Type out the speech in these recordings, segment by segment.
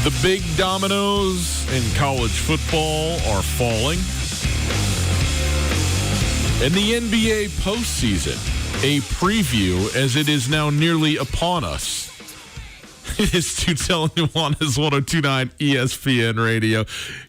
The big dominoes in college football are falling. In the NBA postseason, a preview as it is now nearly upon us. It is Tootell and Nuanez 102.9 ESPN Radio.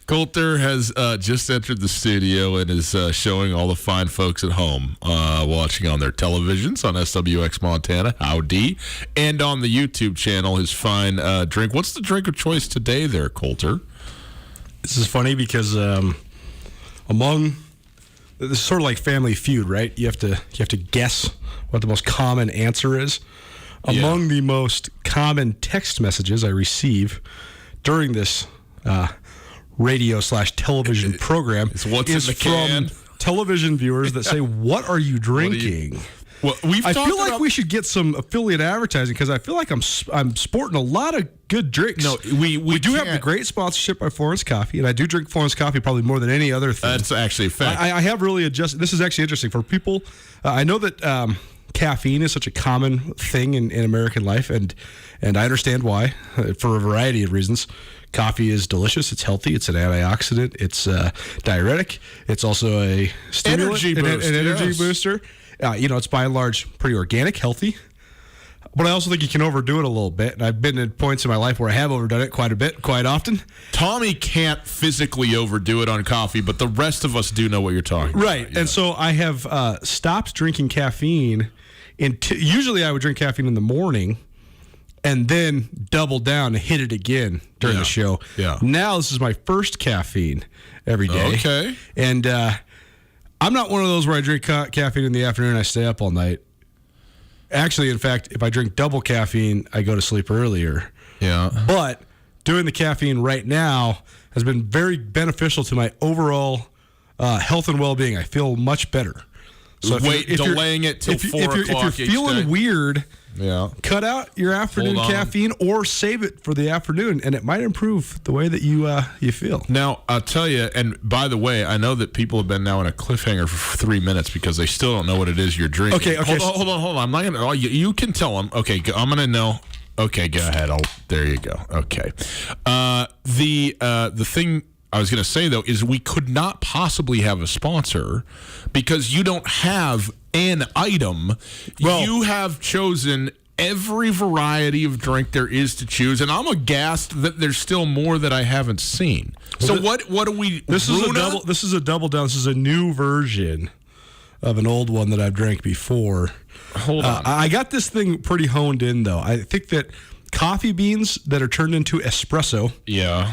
Coulter has just entered the studio and is showing all the fine folks at home watching on their televisions on SWX Montana, howdy, and on the YouTube channel his fine drink. What's the drink of choice today there, Coulter? This is funny because this is sort of like Family Feud, right? You have to guess what the most common answer is. Among the most common text messages I receive during this radio/television program is from television viewers that say, "What are you drinking?" I feel like we should get some affiliate advertising because I feel like I'm sporting a lot of good drinks. No, we do have the great sponsorship by Florence Coffee, and I do drink Florence Coffee probably more than any other thing. That's actually a fact. I have really adjusted. This is actually interesting for people. I know that caffeine is such a common thing in American life, and I understand why, for a variety of reasons. Coffee is delicious. It's healthy. It's an antioxidant. It's diuretic. It's also a stimulant, energy booster. It's by and large pretty organic, healthy. But I also think you can overdo it a little bit. And I've been at points in my life where I have overdone it quite a bit, quite often. Tommy can't physically overdo it on coffee, but the rest of us do know what you're talking about. Right. And so I have stopped drinking caffeine. Usually I would drink caffeine in the morning and then double down and hit it again during the show. Yeah. Now this is my first caffeine every day. Okay. And I'm not one of those where I drink caffeine in the afternoon and I stay up all night. Actually, in fact, if I drink double caffeine, I go to sleep earlier. Yeah. But doing the caffeine right now has been very beneficial to my overall health and well-being. I feel much better. So delaying it till 4 o'clock If you're feeling weird, cut out your afternoon caffeine or save it for the afternoon, and it might improve the way that you feel. Now, I'll tell you, and by the way, I know that people have been now in a cliffhanger for 3 minutes because they still don't know what it is you're drinking. Okay. Hold on. I'm not going to. You can tell them. Okay, I'm going to know. Okay, go ahead. There you go. Okay. The thing I was going to say, though, is we could not possibly have a sponsor because you don't have an item. Well, you have chosen every variety of drink there is to choose, and I'm aghast that there's still more that I haven't seen. So what do we... This is a double down. This is a new version of an old one that I've drank before. Hold on. I got this thing pretty honed in, though. I think that coffee beans that are turned into espresso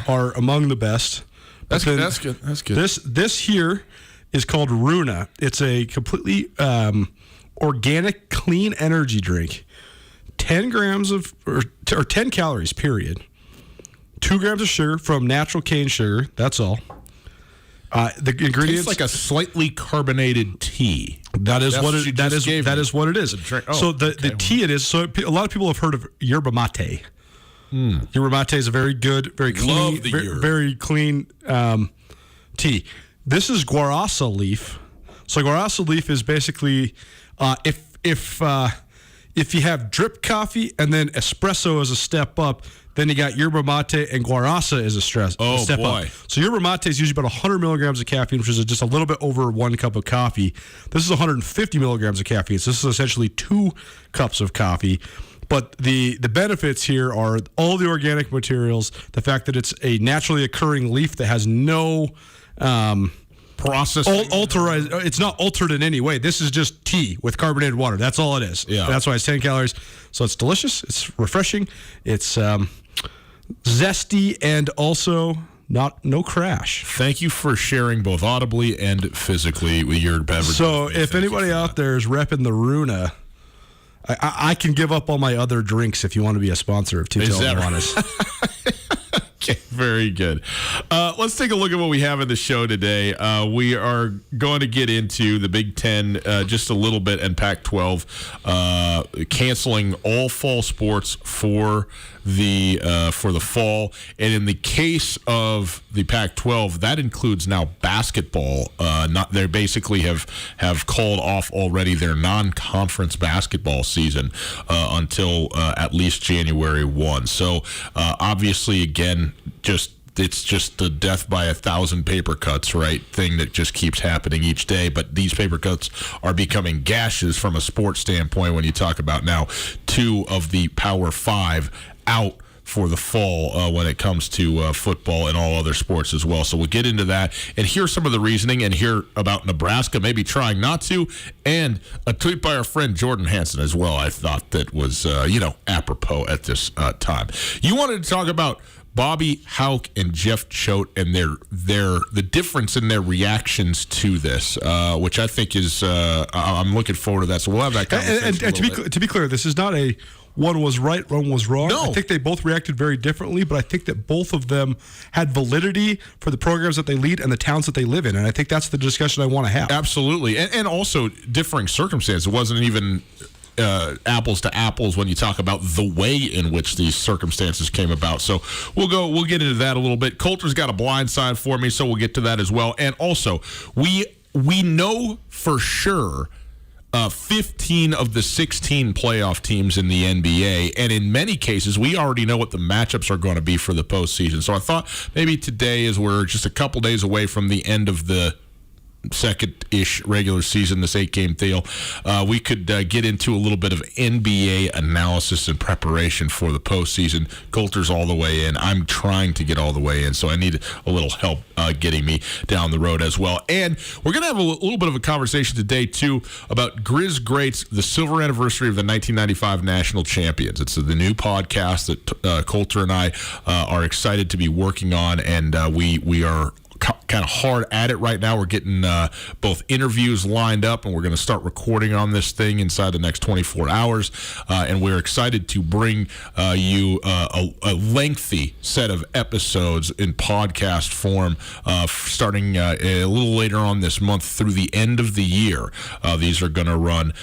are among the best. That's good. This here is called Runa. It's a completely organic, clean energy drink. 10 grams or 10 calories, period. 2 grams of sugar from natural cane sugar. That's all. The ingredients, tastes like a slightly carbonated tea. That is what it is. So the tea it is. So a lot of people have heard of yerba mate. Yerba mate is a very good, very clean, very clean tea. This is guarasa leaf. So guarasa leaf is basically if you have drip coffee and then espresso as a step up, then you got yerba mate and guarasa as a step up. So yerba mate is usually about 100 milligrams of caffeine, which is just a little bit over 1 cup of coffee. This is 150 milligrams of caffeine. So this is essentially 2 cups of coffee. But the benefits here are all the organic materials, the fact that it's a naturally occurring leaf that has no processing. It's not altered in any way. This is just tea with carbonated water. That's all it is. Yeah. That's why it's 10 calories. So it's delicious. It's refreshing. It's zesty and also no crash. Thank you for sharing both audibly and physically with your beverage. So if anybody out there is repping the Runa, I can give up all my other drinks if you want to be a sponsor of Tootell and Nuanez. Okay, very good. Let's take a look at what we have in the show today. We are going to get into the Big Ten just a little bit and Pac-12 canceling all fall sports for the fall. And in the case of the Pac-12, that includes now basketball. They basically have called off already their non-conference basketball season until at least January 1. So obviously, again, it's just the death by 1,000 paper cuts, right, thing that just keeps happening each day. But these paper cuts are becoming gashes from a sports standpoint when you talk about now 2 of the Power 5 out for the fall when it comes to football and all other sports as well. So we'll get into that and hear some of the reasoning and hear about Nebraska maybe trying not to, and a tweet by our friend Jordan Hansen as well. I thought that was, apropos at this time. You wanted to talk about Bobby Hauck and Jeff Choate and the difference in their reactions to this, which I think is I'm looking forward to that. So we'll have that conversation. And to be clear, this is not a one was right, one was wrong. No. I think they both reacted very differently, but I think that both of them had validity for the programs that they lead and the towns that they live in. And I think that's the discussion I want to have. Absolutely. And also differing circumstances. It wasn't even apples to apples when you talk about the way in which these circumstances came about. So we'll get into that a little bit. Coulter's got a blind side for me, so we'll get to that as well. And also, we know for sure 15 of the 16 playoff teams in the NBA, and in many cases, we already know what the matchups are going to be for the postseason. So I thought maybe today, as we're just a couple days away from the end of the second-ish regular season, this 8-game deal, we could get into a little bit of NBA analysis and preparation for the postseason. Coulter's all the way in. I'm trying to get all the way in, so I need a little help getting me down the road as well. And we're going to have a little bit of a conversation today, too, about Grizz Greats, the silver anniversary of the 1995 national champions. It's the new podcast that Coulter and I are excited to be working on, and we are kind of hard at it right now. We're getting both interviews lined up, and we're going to start recording on this thing inside the next 24 hours. And we're excited to bring you a lengthy set of episodes in podcast form starting a little later on this month through the end of the year. These are going to run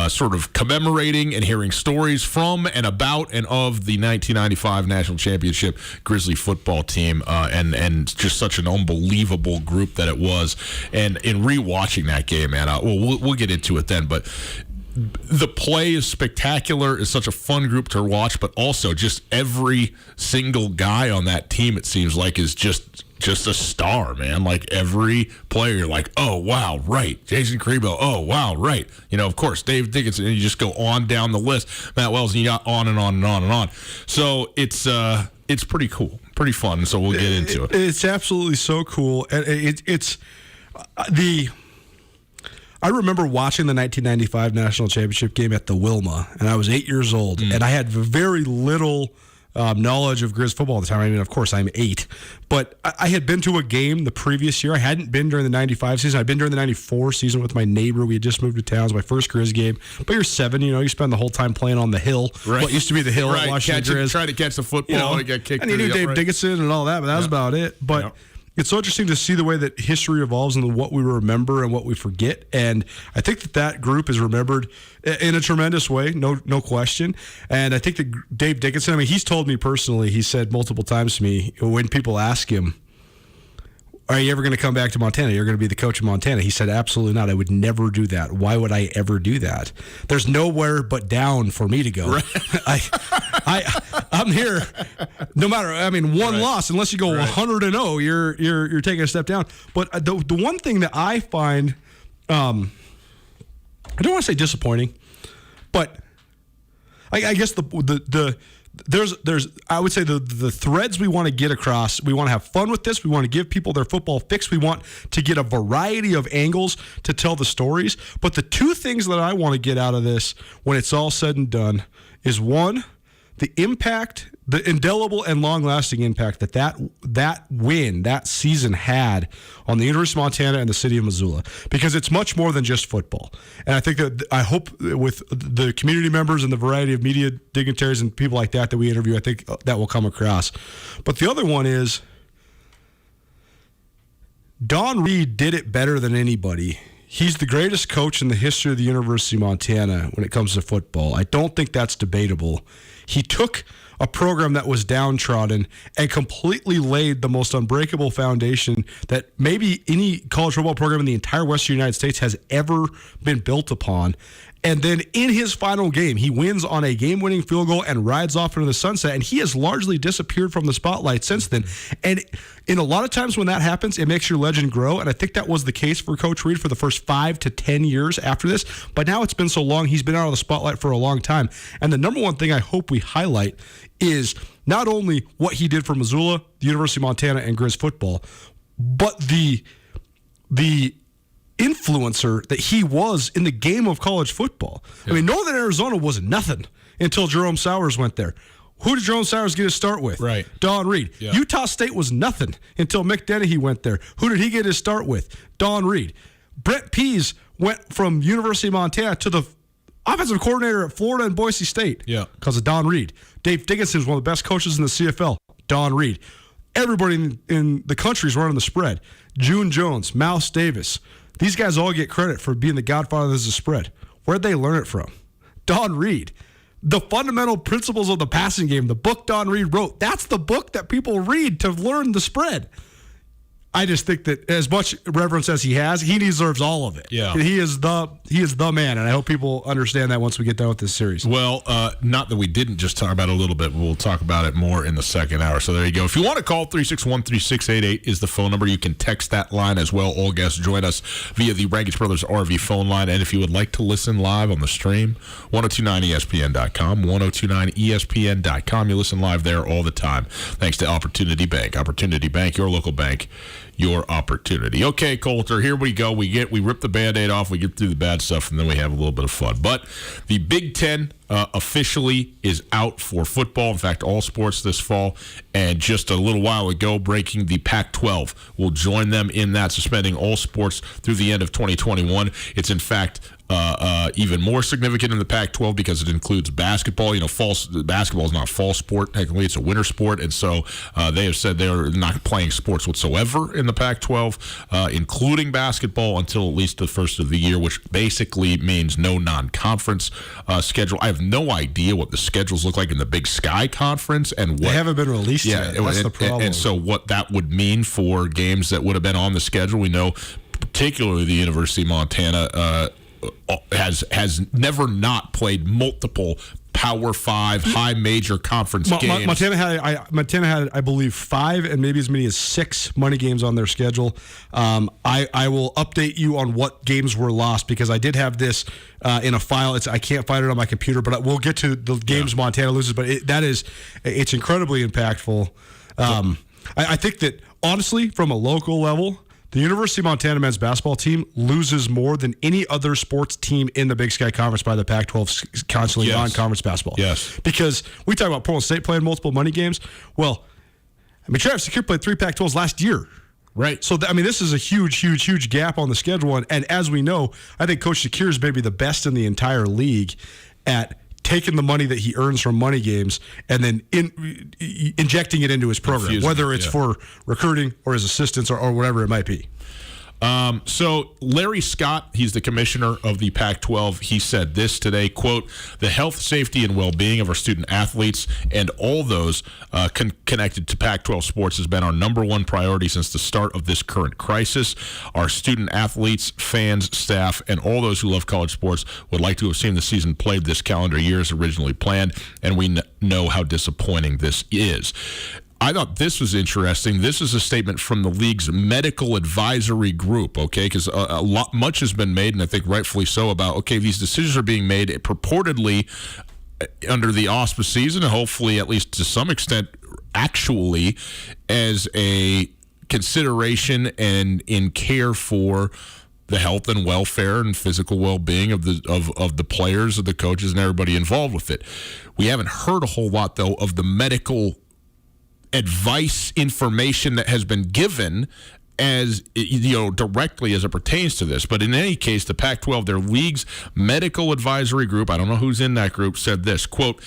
sort of commemorating and hearing stories from and about and of the 1995 National Championship Grizzly football team, and just such an unbelievable group that it was. And in rewatching that game, man, we'll get into it then, but the play is spectacular. It's such a fun group to watch, but also just every single guy on that team, it seems like, is just a star, man. Like every player, you're like, oh, wow, right. Jason Crebo, oh, wow, right. Of course, Dave Dickinson, and you just go on down the list. Matt Wells, and you got on and on and on and on. So it's pretty cool, pretty fun. So we'll get into it. It's absolutely so cool. And I remember watching the 1995 national championship game at the Wilma, and I was 8 years old, and I had very little knowledge of Grizz football at the time. I mean, of course, I'm 8. But I had been to a game the previous year. I hadn't been during the 95 season. I'd been during the 94 season with my neighbor. We had just moved to town. It was my first Grizz game. But you're 7, you spend the whole time playing on the hill. Right. What used to be the hill at Washington Grizz. Try to catch the football and get kicked. And you knew Dave Dickinson and all that, but that was about it. But it's so interesting to see the way that history evolves and what we remember and what we forget. And I think that group is remembered in a tremendous way, no question. And I think that Dave Dickinson, I mean, he's told me personally, he said multiple times to me, when people ask him, are you ever going to come back to Montana? You're going to be the coach of Montana. He said, absolutely not. I would never do that. Why would I ever do that? There's nowhere but down for me to go. Right. I'm here no matter, one loss, unless you go 100-0, you're taking a step down. But the one thing that I find, I don't want to say disappointing, but I guess there's I would say the threads we want to get across. We want to have fun with this. We want to give people their football fix. We want to get a variety of angles to tell the stories. But the two things that I want to get out of this when it's all said and done is, one, the impact, the indelible and long-lasting impact that win, that season had on the University of Montana and the city of Missoula, because it's much more than just football. And I think that, I hope with the community members and the variety of media dignitaries and people like that we interview, I think that will come across. But the other one is, Don Reed did it better than anybody. He's the greatest coach in the history of the University of Montana when it comes to football. I don't think that's debatable. He took a program that was downtrodden and completely laid the most unbreakable foundation that maybe any college football program in the entire Western United States has ever been built upon. And then in his final game, he wins on a game-winning field goal and rides off into the sunset. And he has largely disappeared from the spotlight since then. And in a lot of times when that happens, it makes your legend grow. And I think that was the case for Coach Reed for the first 5 to 10 years after this. But now it's been so long, he's been out of the spotlight for a long time. And the number one thing I hope we highlight is not only what he did for Missoula, the University of Montana, and Grizz football, but the influencer that he was in the game of college football. Yeah. I mean, Northern Arizona was nothing until Jerome Sowers went there. Who did Jerome Sowers get his start with? Right. Don Reed. Yeah. Utah State was nothing until Mick Dennehy went there. Who did he get his start with? Don Reed. Brett Pease went from University of Montana to the offensive coordinator at Florida and Boise State because of Don Reed. Dave Dickinson is one of the best coaches in the CFL. Don Reed. Everybody in the country is running the spread. June Jones, Mouse Davis. These guys all get credit for being the godfathers of the spread. Where'd they learn it from? Don Reed. The fundamental principles of the passing game, the book Don Reed wrote, that's the book that people read to learn the spread. I just think that as much reverence as he has, he deserves all of it. Yeah. He is the man, and I hope people understand that once we get done with this series. Well, not that we didn't just talk about it a little bit, but we'll talk about it more in the second hour. So there you go. If you want to call, 361-3688 is the phone number. You can text that line as well. All guests join us via the Rankage Brothers RV phone line. And if you would like to listen live on the stream, 1029ESPN.com, 1029ESPN.com. You listen live there all the time. Thanks to Opportunity Bank. Opportunity Bank, your local bank, your opportunity. Okay, Coulter, here we go. We rip the Band-Aid off, we get through the bad stuff, and then we have a little bit of fun. But the Big Ten officially is out for football. In fact, all sports this fall. And just a little while ago, breaking, the Pac-12 will join them in that, suspending all sports through the end of 2021. It's, in fact, even more significant in the Pac-12 because it includes basketball. You know, basketball is not fall sport. Technically, it's a winter sport. And so they have said they're not playing sports whatsoever in the Pac-12, including basketball, until at least the first of the year, which basically means no non-conference schedule. I have no idea what the schedules look like in the Big Sky Conference. And what, they haven't been released yet. That's the problem. And so what that would mean for games that would have been on the schedule, we know particularly the University of Montana has never not played multiple Power 5 high major conference games. Montana had, I believe, 5 and maybe as many as 6 money games on their schedule. I will update you on what games were lost because I did have this in a file. I can't find it on my computer, but we'll get to the games Montana loses. But it's incredibly impactful. I think that honestly, from a local level, the University of Montana men's basketball team loses more than any other sports team in the Big Sky Conference by the Pac-12 constantly non-conference basketball. Yes. Because we talk about Portland State playing multiple money games. Well, I mean, Travis Secure played 3 Pac-12s last year. Right. So, this is a huge gap on the schedule. And as we know, I think Coach Secure is maybe the best in the entire league at taking the money that he earns from money games and then injecting it into his program, whether it's for recruiting or his assistants or whatever it might be. So Larry Scott, he's the commissioner of the Pac-12. He said this today, quote, "The health, safety, and well-being of our student athletes and all those connected to Pac-12 sports has been our number one priority since the start of this current crisis. Our student athletes, fans, staff, and all those who love college sports would like to have seen the season played this calendar year as originally planned, and we know how disappointing this is." I thought this was interesting. This is a statement from the league's medical advisory group, okay, because much has been made, and I think rightfully so, about, okay, these decisions are being made purportedly under the auspice season, and hopefully, at least to some extent, actually, as a consideration and in care for the health and welfare and physical well-being of the players, of the coaches, and everybody involved with it. We haven't heard a whole lot, though, of the medical advice information that has been given as directly as it pertains to this. But in any case, the Pac-12, their league's medical advisory group, I don't know who's in that group, said this, quote,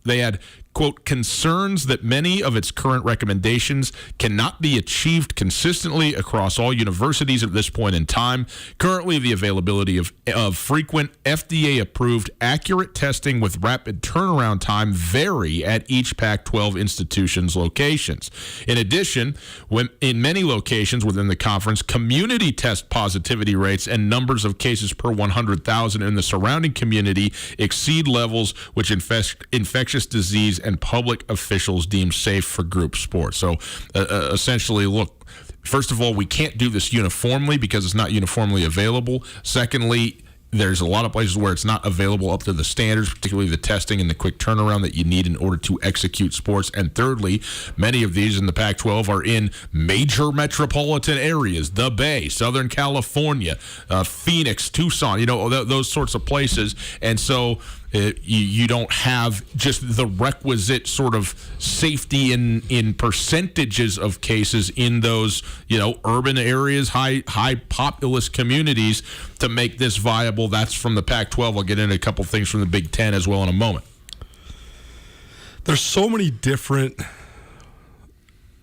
they had, quote, concerns that many of its current recommendations cannot be achieved consistently across all universities at this point in time. Currently, the availability of frequent FDA-approved accurate testing with rapid turnaround time vary at each Pac-12 institution's locations. In addition, in many locations within the conference, community test positivity rates and numbers of cases per 100,000 in the surrounding community exceed levels which infectious disease and public officials deem safe for group sports. So essentially, look, first of all, we can't do this uniformly because it's not uniformly available. Secondly, there's a lot of places where it's not available up to the standards, particularly the testing and the quick turnaround that you need in order to execute sports. And thirdly, many of these in the Pac-12 are in major metropolitan areas, the Bay, Southern California, Phoenix, Tucson, those sorts of places. And so you don't have just the requisite sort of safety in percentages of cases in those, urban areas, high populous communities to make this viable. That's from the Pac-12. I'll get into a couple things from the Big Ten as well in a moment. There's so many different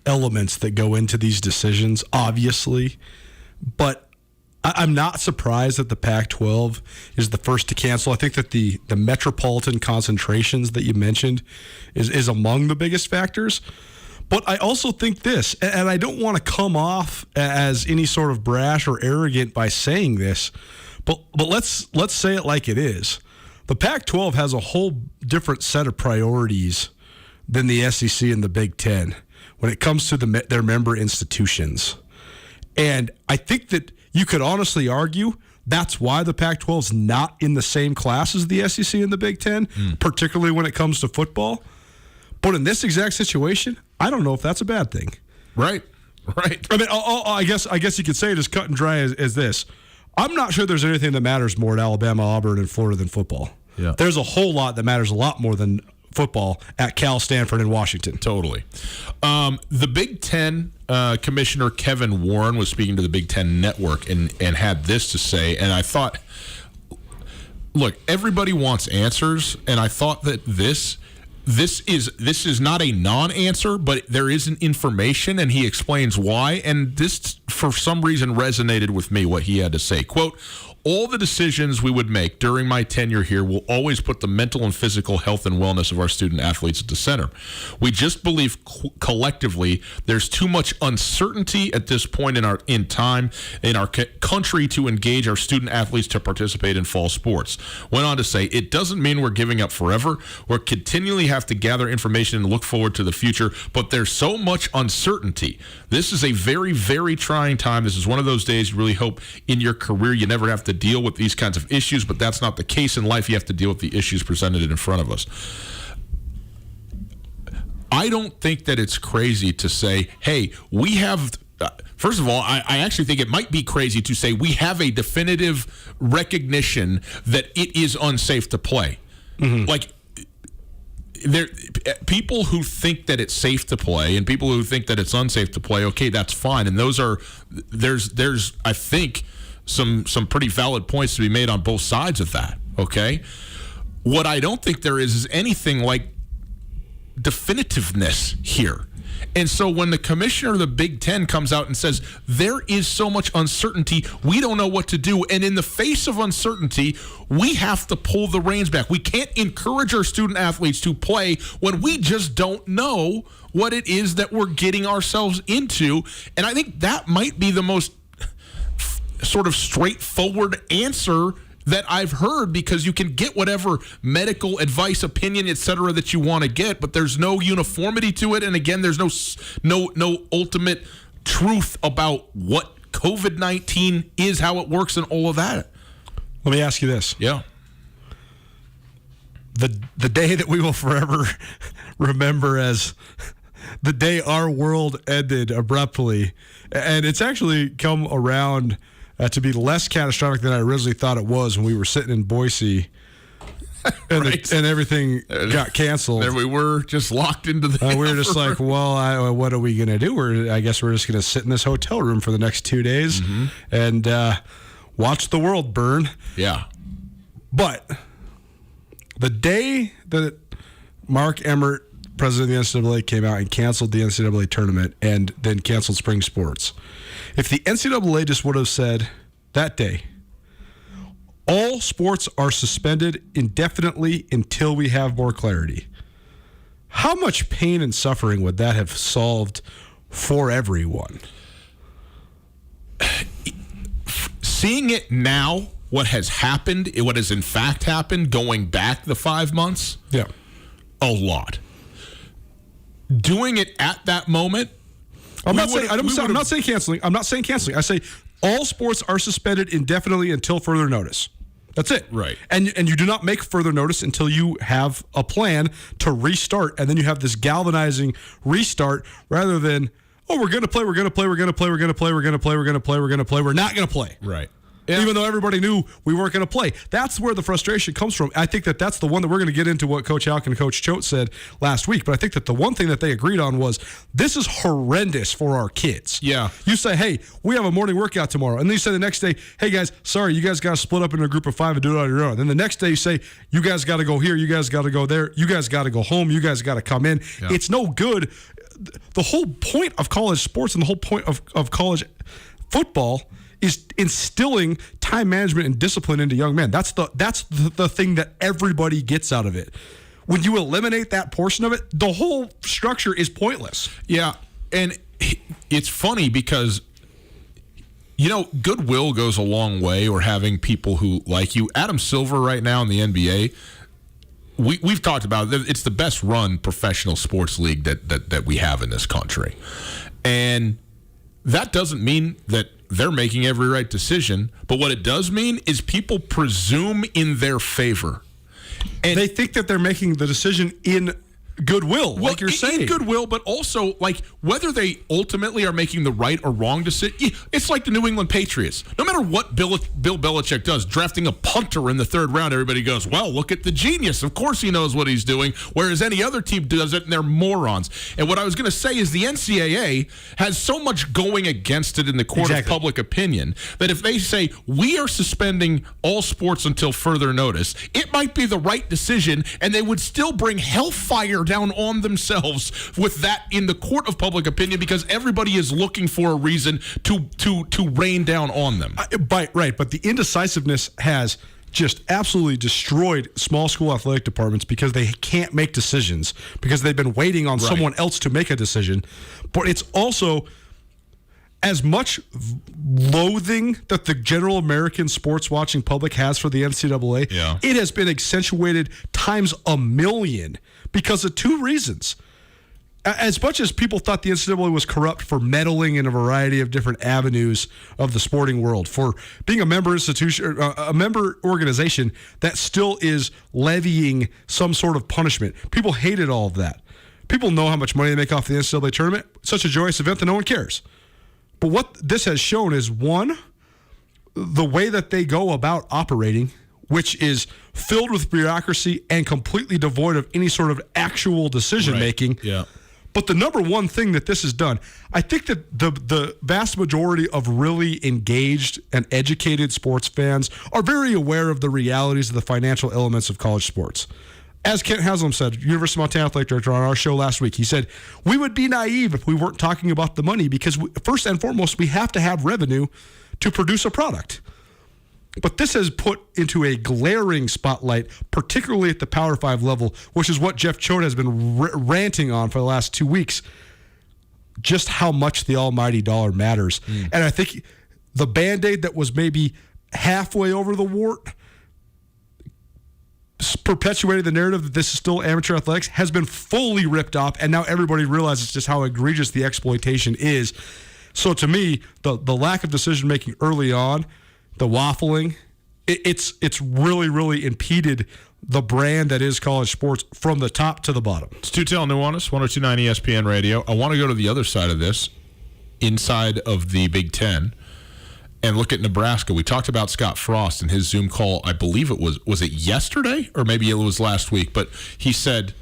elements that go into these decisions, obviously, but I'm not surprised that the Pac-12 is the first to cancel. I think that the metropolitan concentrations that you mentioned is among the biggest factors. But I also think this, and I don't want to come off as any sort of brash or arrogant by saying this, but let's say it like it is. The Pac-12 has a whole different set of priorities than the SEC and the Big Ten when it comes to their member institutions. And I think that you could honestly argue that's why the Pac-12 is not in the same class as the SEC and the Big Ten, particularly when it comes to football. But in this exact situation, I don't know if that's a bad thing. Right. I mean, I guess you could say it as cut and dry as this. I'm not sure there's anything that matters more at Alabama, Auburn, and Florida than football. Yeah. There's a whole lot that matters a lot more than football at Cal, Stanford, and Washington. Totally. The Big Ten Commissioner Kevin Warren was speaking to the Big Ten Network and had this to say, and I thought, look, everybody wants answers, and I thought that this is not a non-answer, but there is an information, and he explains why, and this, for some reason, resonated with me, what he had to say. Quote, all the decisions we would make during my tenure here will always put the mental and physical health and wellness of our student athletes at the center. We just believe collectively there's too much uncertainty at this point in time in our country to engage our student athletes to participate in fall sports. Went on to say, it doesn't mean we're giving up forever. We're continually have to gather information and look forward to the future, but there's so much uncertainty. This is a very, very trying time. This is one of those days you really hope in your career you never have to deal with these kinds of issues, but that's not the case in life. You have to deal with the issues presented in front of us. I don't think that it's crazy to say, hey, we have... First of all, I actually think it might be crazy to say we have a definitive recognition that it is unsafe to play. Mm-hmm. Like, there, people who think that it's safe to play and people who think that it's unsafe to play, okay, that's fine. And there's I think some pretty valid points to be made on both sides of that, okay? What I don't think there is anything like definitiveness here. And so when the commissioner of the Big Ten comes out and says, there is so much uncertainty, we don't know what to do. And in the face of uncertainty, we have to pull the reins back. We can't encourage our student athletes to play when we just don't know what it is that we're getting ourselves into. And I think that might be the most sort of straightforward answer that I've heard, because you can get whatever medical advice, opinion, etc. that you want to get, but there's no uniformity to it. And again, there's no ultimate truth about what COVID-19 is, how it works, and all of that. Let me ask you this. Yeah. The day that we will forever remember as the day our world ended abruptly, and it's actually come around to be less catastrophic than I originally thought it was when we were sitting in Boise and, Right. and everything got canceled. There we were, just locked into the. We were just like, well, what are we going to do? I guess we're just going to sit in this hotel room for the next 2 days and watch the world burn. Yeah. But the day that Mark Emmert, president of the NCAA, came out and canceled the NCAA tournament and then canceled spring sports, if the NCAA just would have said that day, all sports are suspended indefinitely until we have more clarity, how much pain and suffering would that have solved for everyone? Seeing it now, what has happened, what has in fact happened, going back the 5 months, Yeah. a lot. Doing it at that moment, I'm not saying canceling. I'm not saying canceling. I say all sports are suspended indefinitely until further notice. That's it. Right. And you do not make further notice until you have a plan to restart, and then you have this galvanizing restart rather than, oh, we're going to play, we're not going to play. right. Even though everybody knew we weren't going to play. That's where the frustration comes from. I think that's the one that we're going to get into what Coach Alk and Coach Choate said last week. But I think that the one thing that they agreed on was this is horrendous for our kids. Yeah. You say, hey, we have a morning workout tomorrow. And then you say the next day, hey, guys, sorry, you guys got to split up in a group of 5 and do it on your own. Then the next day you say, you guys got to go here, you guys got to go there, you guys got to go home, you guys got to come in. Yeah. It's no good. The whole point of college sports and the whole point of college football is instilling time management and discipline into young men. That's the thing that everybody gets out of it. When you eliminate that portion of it, the whole structure is pointless. Yeah, and it's funny because, goodwill goes a long way, or having people who like you. Adam Silver right now in the NBA, we've talked about it. It's the best run professional sports league that we have in this country. And that doesn't mean that they're making every right decision, but what it does mean is people presume in their favor. And they think that they're making the decision in goodwill, like you're saying. In goodwill, but also, like, whether they ultimately are making the right or wrong decision. It's like the New England Patriots. No matter what Bill Belichick does, drafting a punter in the 3rd round, everybody goes, well, look at the genius. Of course he knows what he's doing, whereas any other team does it, and they're morons. And what I was going to say is the NCAA has so much going against it in the court of public opinion that if they say, we are suspending all sports until further notice, it might be the right decision, and they would still bring hellfire down on themselves with that in the court of public opinion because everybody is looking for a reason to rain down on them. Right, but the indecisiveness has just absolutely destroyed small school athletic departments because they can't make decisions because they've been waiting on someone else to make a decision. But it's also as much loathing that the general American sports watching public has for the NCAA, it has been accentuated times a million because of 2 reasons. As much as people thought the NCAA was corrupt for meddling in a variety of different avenues of the sporting world, for being a member institution, a member organization that still is levying some sort of punishment, people hated all of that. People know how much money they make off the NCAA tournament. It's such a joyous event that no one cares. But what this has shown is, one, the way that they go about operating, which is filled with bureaucracy and completely devoid of any sort of actual decision-making. Right. Yeah. But the number one thing that this has done, I think that the vast majority of really engaged and educated sports fans are very aware of the realities of the financial elements of college sports. As Kent Haslam said, University of Montana Athletic Director, on our show last week, he said, we would be naive if we weren't talking about the money because first and foremost, we have to have revenue to produce a product. But this has put into a glaring spotlight, particularly at the Power 5 level, which is what Jeff Choate has been ranting on for the last 2 weeks, just how much the almighty dollar matters. And I think the Band-Aid that was maybe halfway over the wart perpetuated the narrative that this is still amateur athletics has been fully ripped off, and now everybody realizes just how egregious the exploitation is. So to me, the lack of decision-making early on, the waffling, it's really, really impeded the brand that is college sports from the top to the bottom. It's Tootell and Nuanez, 102.9 ESPN Radio. I want to go to the other side of this, inside of the Big Ten. and look at Nebraska. We talked about Scott Frost and his Zoom call. I believe it was it yesterday or maybe it was last week, but he said,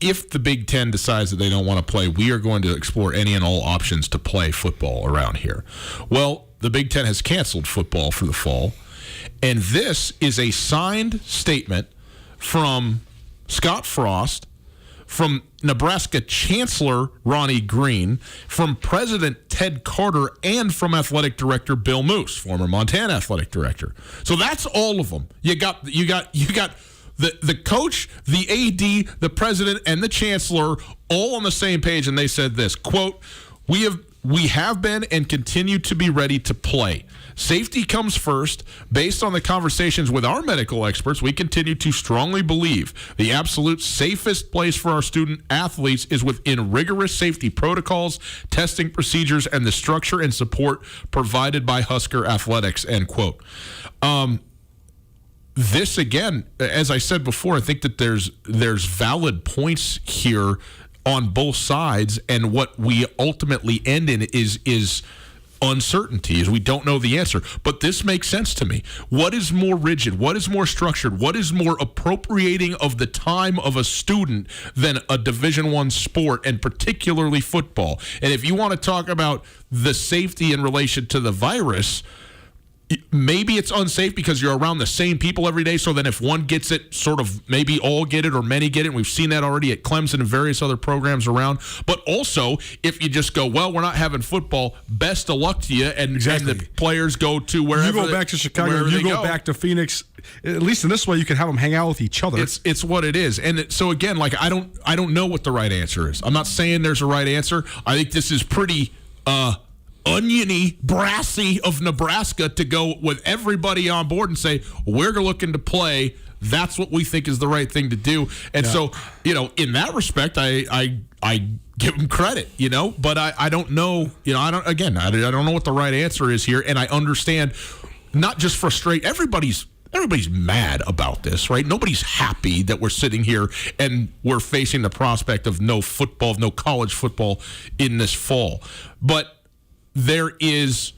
if the Big Ten decides that they don't want to play, we are going to explore any and all options to play football around here. Well, the Big Ten has canceled football for the fall, and this is a signed statement from Scott Frost, from Nebraska Chancellor Ronnie Green, from President Ted Carter, and from Athletic Director Bill Moose, former Montana Athletic Director. So that's all of them. You got the coach, the AD, the president, and the chancellor all on the same page, and they said this, quote, we have been and continue to be ready to play. Safety comes first. Based on the conversations with our medical experts, we continue to strongly believe the absolute safest place for our student athletes is within rigorous safety protocols, testing procedures, and the structure and support provided by Husker Athletics, end quote. This, again, as I said before, I think that there's valid points here on both sides, and what we ultimately end in is uncertainty, is we don't know the answer. But this makes sense to me. What is more rigid? What is more structured? What is more appropriating of the time of a student than a Division I sport, and particularly football? And if you want to talk about the safety in relation to the virus, maybe it's unsafe because you're around the same people every day, so then if one gets it, sort of maybe all get it or many get it. And we've seen that already at Clemson and various other programs around. But also, if you just go, well, we're not having football, best of luck to you, and the players go to wherever. You go back to Chicago, you go back to Phoenix. At least in this way, you can have them hang out with each other. It's what it is. And so again, like I don't know what the right answer is. I'm not saying there's a right answer. I think this is pretty oniony, brassy of Nebraska to go with everybody on board and say, we're looking to play. That's what we think is the right thing to do. And so, in that respect, I give them credit, but I don't know, I don't know what the right answer is here. And I understand, not just frustrate, everybody's mad about this, right? Nobody's happy that we're sitting here and we're facing the prospect of no football, no college football in this fall. But there is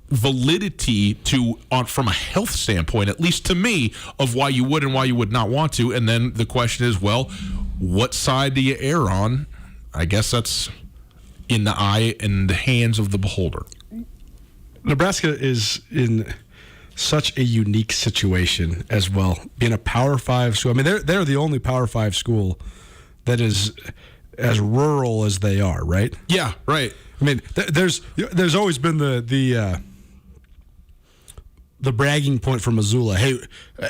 validity from a health standpoint, at least to me, of why you would and why you would not want to. And then the question is, well, what side do you err on? I guess that's in the eye and the hands of the beholder. Nebraska is in such a unique situation as well, being a Power 5 school. I mean, they're the only Power 5 school that is as rural as they are, right? Yeah, right. I mean, there's always been the bragging point for Missoula. Hey,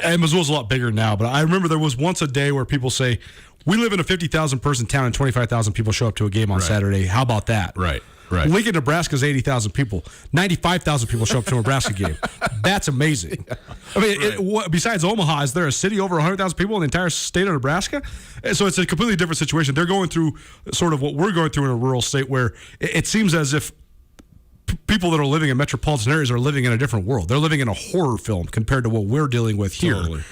and Missoula's a lot bigger now, but I remember there was once a day where people say, we live in a 50,000 person town and 25,000 people show up to a game on Saturday. How about that? Right. Lincoln, Nebraska is 80,000 people. 95,000 people show up to a Nebraska game. That's amazing. I mean, besides Omaha, is there a city over 100,000 people in the entire state of Nebraska? And so it's a completely different situation. They're going through sort of what we're going through in a rural state, where it seems as if people that are living in metropolitan areas are living in a different world. They're living in a horror film compared to what we're dealing with here. Totally.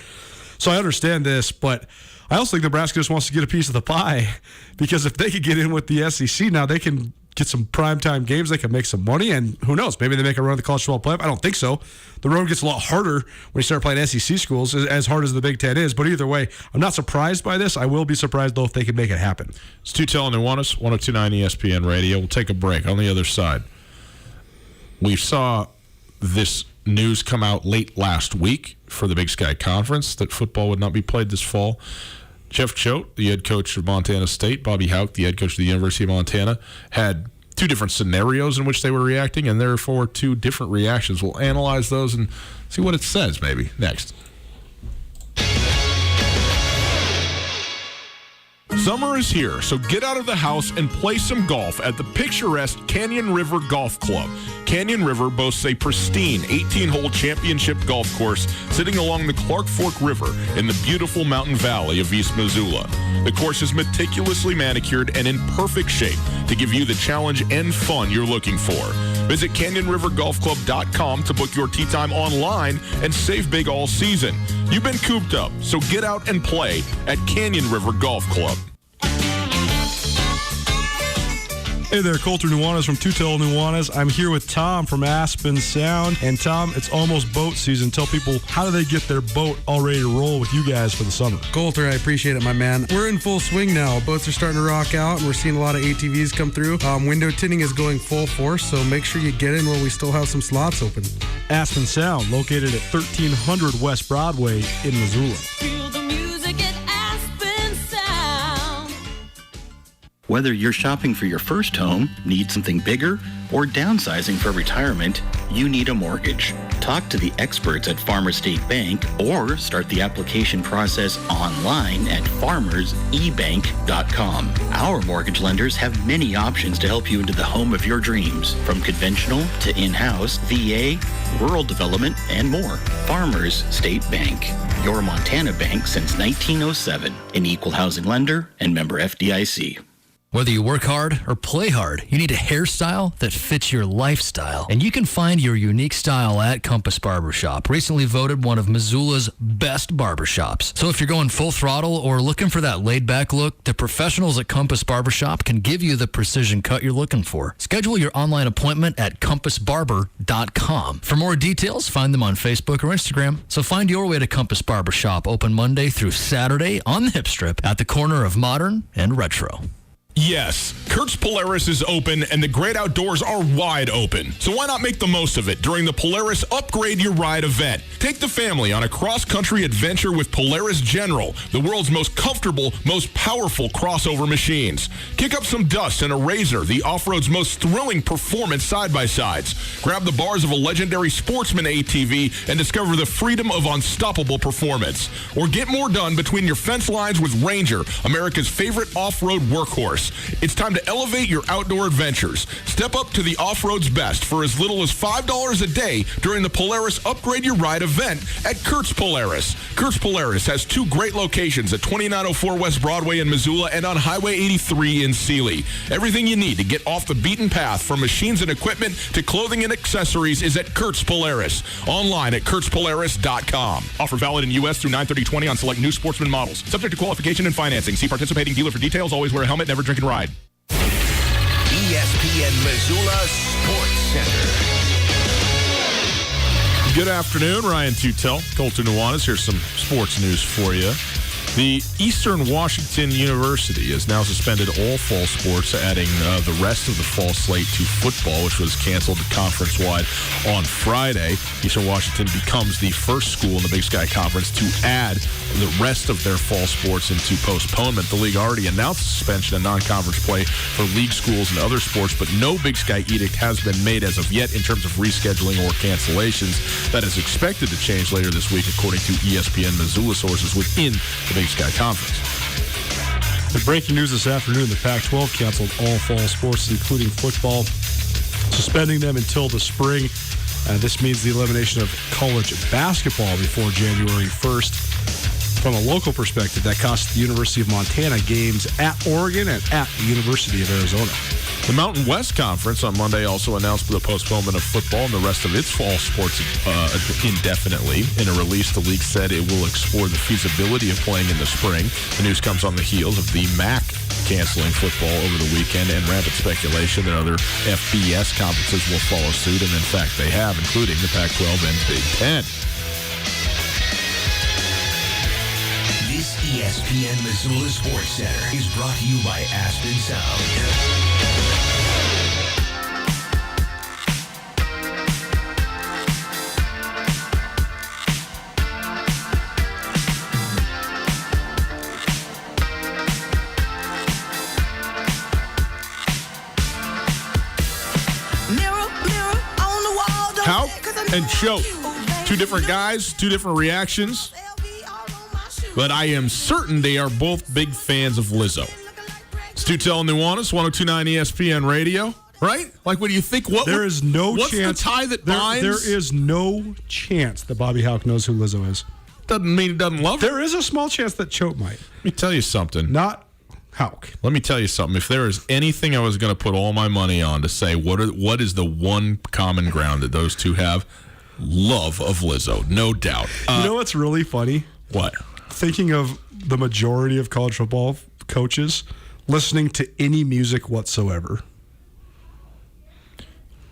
So I understand this, but I also think Nebraska just wants to get a piece of the pie, because if they could get in with the SEC now, they can get some primetime games, they can make some money, and who knows, maybe they make a run at the college football playoff. I don't think so. The road gets a lot harder when you start playing SEC schools, as hard as the Big Ten is. But either way, I'm not surprised by this. I will be surprised, though, if they can make it happen. It's Tootell and Nuanez, 102.9 ESPN Radio. We'll take a break. On the other side, we saw this news come out late last week for the Big Sky Conference that football would not be played this fall. Jeff Choate, the head coach of Montana State, Bobby Hauck, the head coach of the University of Montana, had two different scenarios in which they were reacting, and therefore two different reactions. We'll analyze those and see what it says, maybe, next. Summer is here, so get out of the house and play some golf at the picturesque Canyon River Golf Club. Canyon River boasts a pristine 18-hole championship golf course sitting along the Clark Fork River in the beautiful mountain valley of East Missoula. The course is meticulously manicured and in perfect shape to give you the challenge and fun you're looking for. Visit CanyonRiverGolfClub.com to book your tee time online and save big all season. You've been cooped up, so get out and play at Canyon River Golf Club. Hey there, Colter Nuanez from Tootell, Nuanez. I'm here with Tom from Aspen Sound. And Tom, it's almost boat season. Tell people, how do they get their boat all ready to roll with you guys for the summer? Colter, I appreciate it, my man. We're in full swing now. Boats are starting to rock out, and we're seeing a lot of ATVs come through. Window tinting is going full force, so make sure you get in while we still have some slots open. Aspen Sound, located at 1300 West Broadway in Missoula. Feel the music at Aspen Sound. Whether you're shopping for your first home, need something bigger, or downsizing for retirement, you need a mortgage. Talk to the experts at Farmers State Bank or start the application process online at farmersebank.com. Our mortgage lenders have many options to help you into the home of your dreams, from conventional to in-house, VA, rural development, and more. Farmers State Bank, your Montana bank since 1907, an equal housing lender and member FDIC. Whether you work hard or play hard, you need a hairstyle that fits your lifestyle. And you can find your unique style at Compass Barbershop, recently voted one of Missoula's best barbershops. So if you're going full throttle or looking for that laid-back look, the professionals at Compass Barbershop can give you the precision cut you're looking for. Schedule your online appointment at compassbarber.com. For more details, find them on Facebook or Instagram. So find your way to Compass Barbershop, open Monday through Saturday on the Hip Strip at the corner of Modern and Retro. Yes, Kurt's Polaris is open and the great outdoors are wide open. So why not make the most of it during the Polaris Upgrade Your Ride event? Take the family on a cross-country adventure with Polaris General, the world's most comfortable, most powerful crossover machines. Kick up some dust in a Razor, the off-road's most thrilling performance side-by-sides. Grab the bars of a legendary Sportsman ATV and discover the freedom of unstoppable performance. Or get more done between your fence lines with Ranger, America's favorite off-road workhorse. It's time to elevate your outdoor adventures. Step up to the off-road's best for as little as $5 a day during the Polaris Upgrade Your Ride event at Kurt's Polaris. Kurt's Polaris has two great locations at 2904 West Broadway in Missoula and on Highway 83 in Sealy. Everything you need to get off the beaten path, from machines and equipment to clothing and accessories, is at Kurt's Polaris. Online at kurtzpolaris.com. Offer valid in U.S. through 9/30/20 on select new Sportsman models. Subject to qualification and financing. See participating dealer for details. Always wear a helmet. Never drink and ride. ESPN Missoula Sports Center. Good afternoon, Ryan Tootell, Colter Nuanez. Here's some sports news for you. The Eastern Washington University has now suspended all fall sports, adding the rest of the fall slate to football, which was canceled conference-wide on Friday. Eastern Washington becomes the first school in the Big Sky Conference to add the rest of their fall sports into postponement. The league already announced suspension of non-conference play for league schools and other sports, but no Big Sky edict has been made as of yet in terms of rescheduling or cancellations. That is expected to change later this week, according to ESPN Missoula sources within the Big Sky Conference. The breaking news this afternoon, the Pac-12 canceled all fall sports, including football, suspending them until the spring. This means the elimination of college basketball before January 1st. From a local perspective, that cost the University of Montana games at Oregon and at the University of Arizona. The Mountain West Conference on Monday also announced the postponement of football and the rest of its fall sports indefinitely. In a release, the league said it will explore the feasibility of playing in the spring. The news comes on the heels of the MAC canceling football over the weekend and rampant speculation that other FBS conferences will follow suit, and in fact they have, including the Pac-12 and Big Ten. This ESPN Missoula Sports Center is brought to you by Aspen Sound. Houck and Choate. Two different guys, two different reactions. But I am certain they are both big fans of Lizzo. It's Tootell and Nuanez, 102.9 ESPN Radio. Right? Like, what do you think? There is no what's chance. What's the tie that binds? There is no chance that Bobby Houck knows who Lizzo is. Doesn't mean he doesn't love her. There is a small chance that Choate might. Let me tell you something. Not Houck. Let me tell you something. If there is anything I was going to put all my money on to say what is the one common ground that those two have, love of Lizzo, no doubt. You know what's really funny? What? Thinking of the majority of college football coaches listening to any music whatsoever.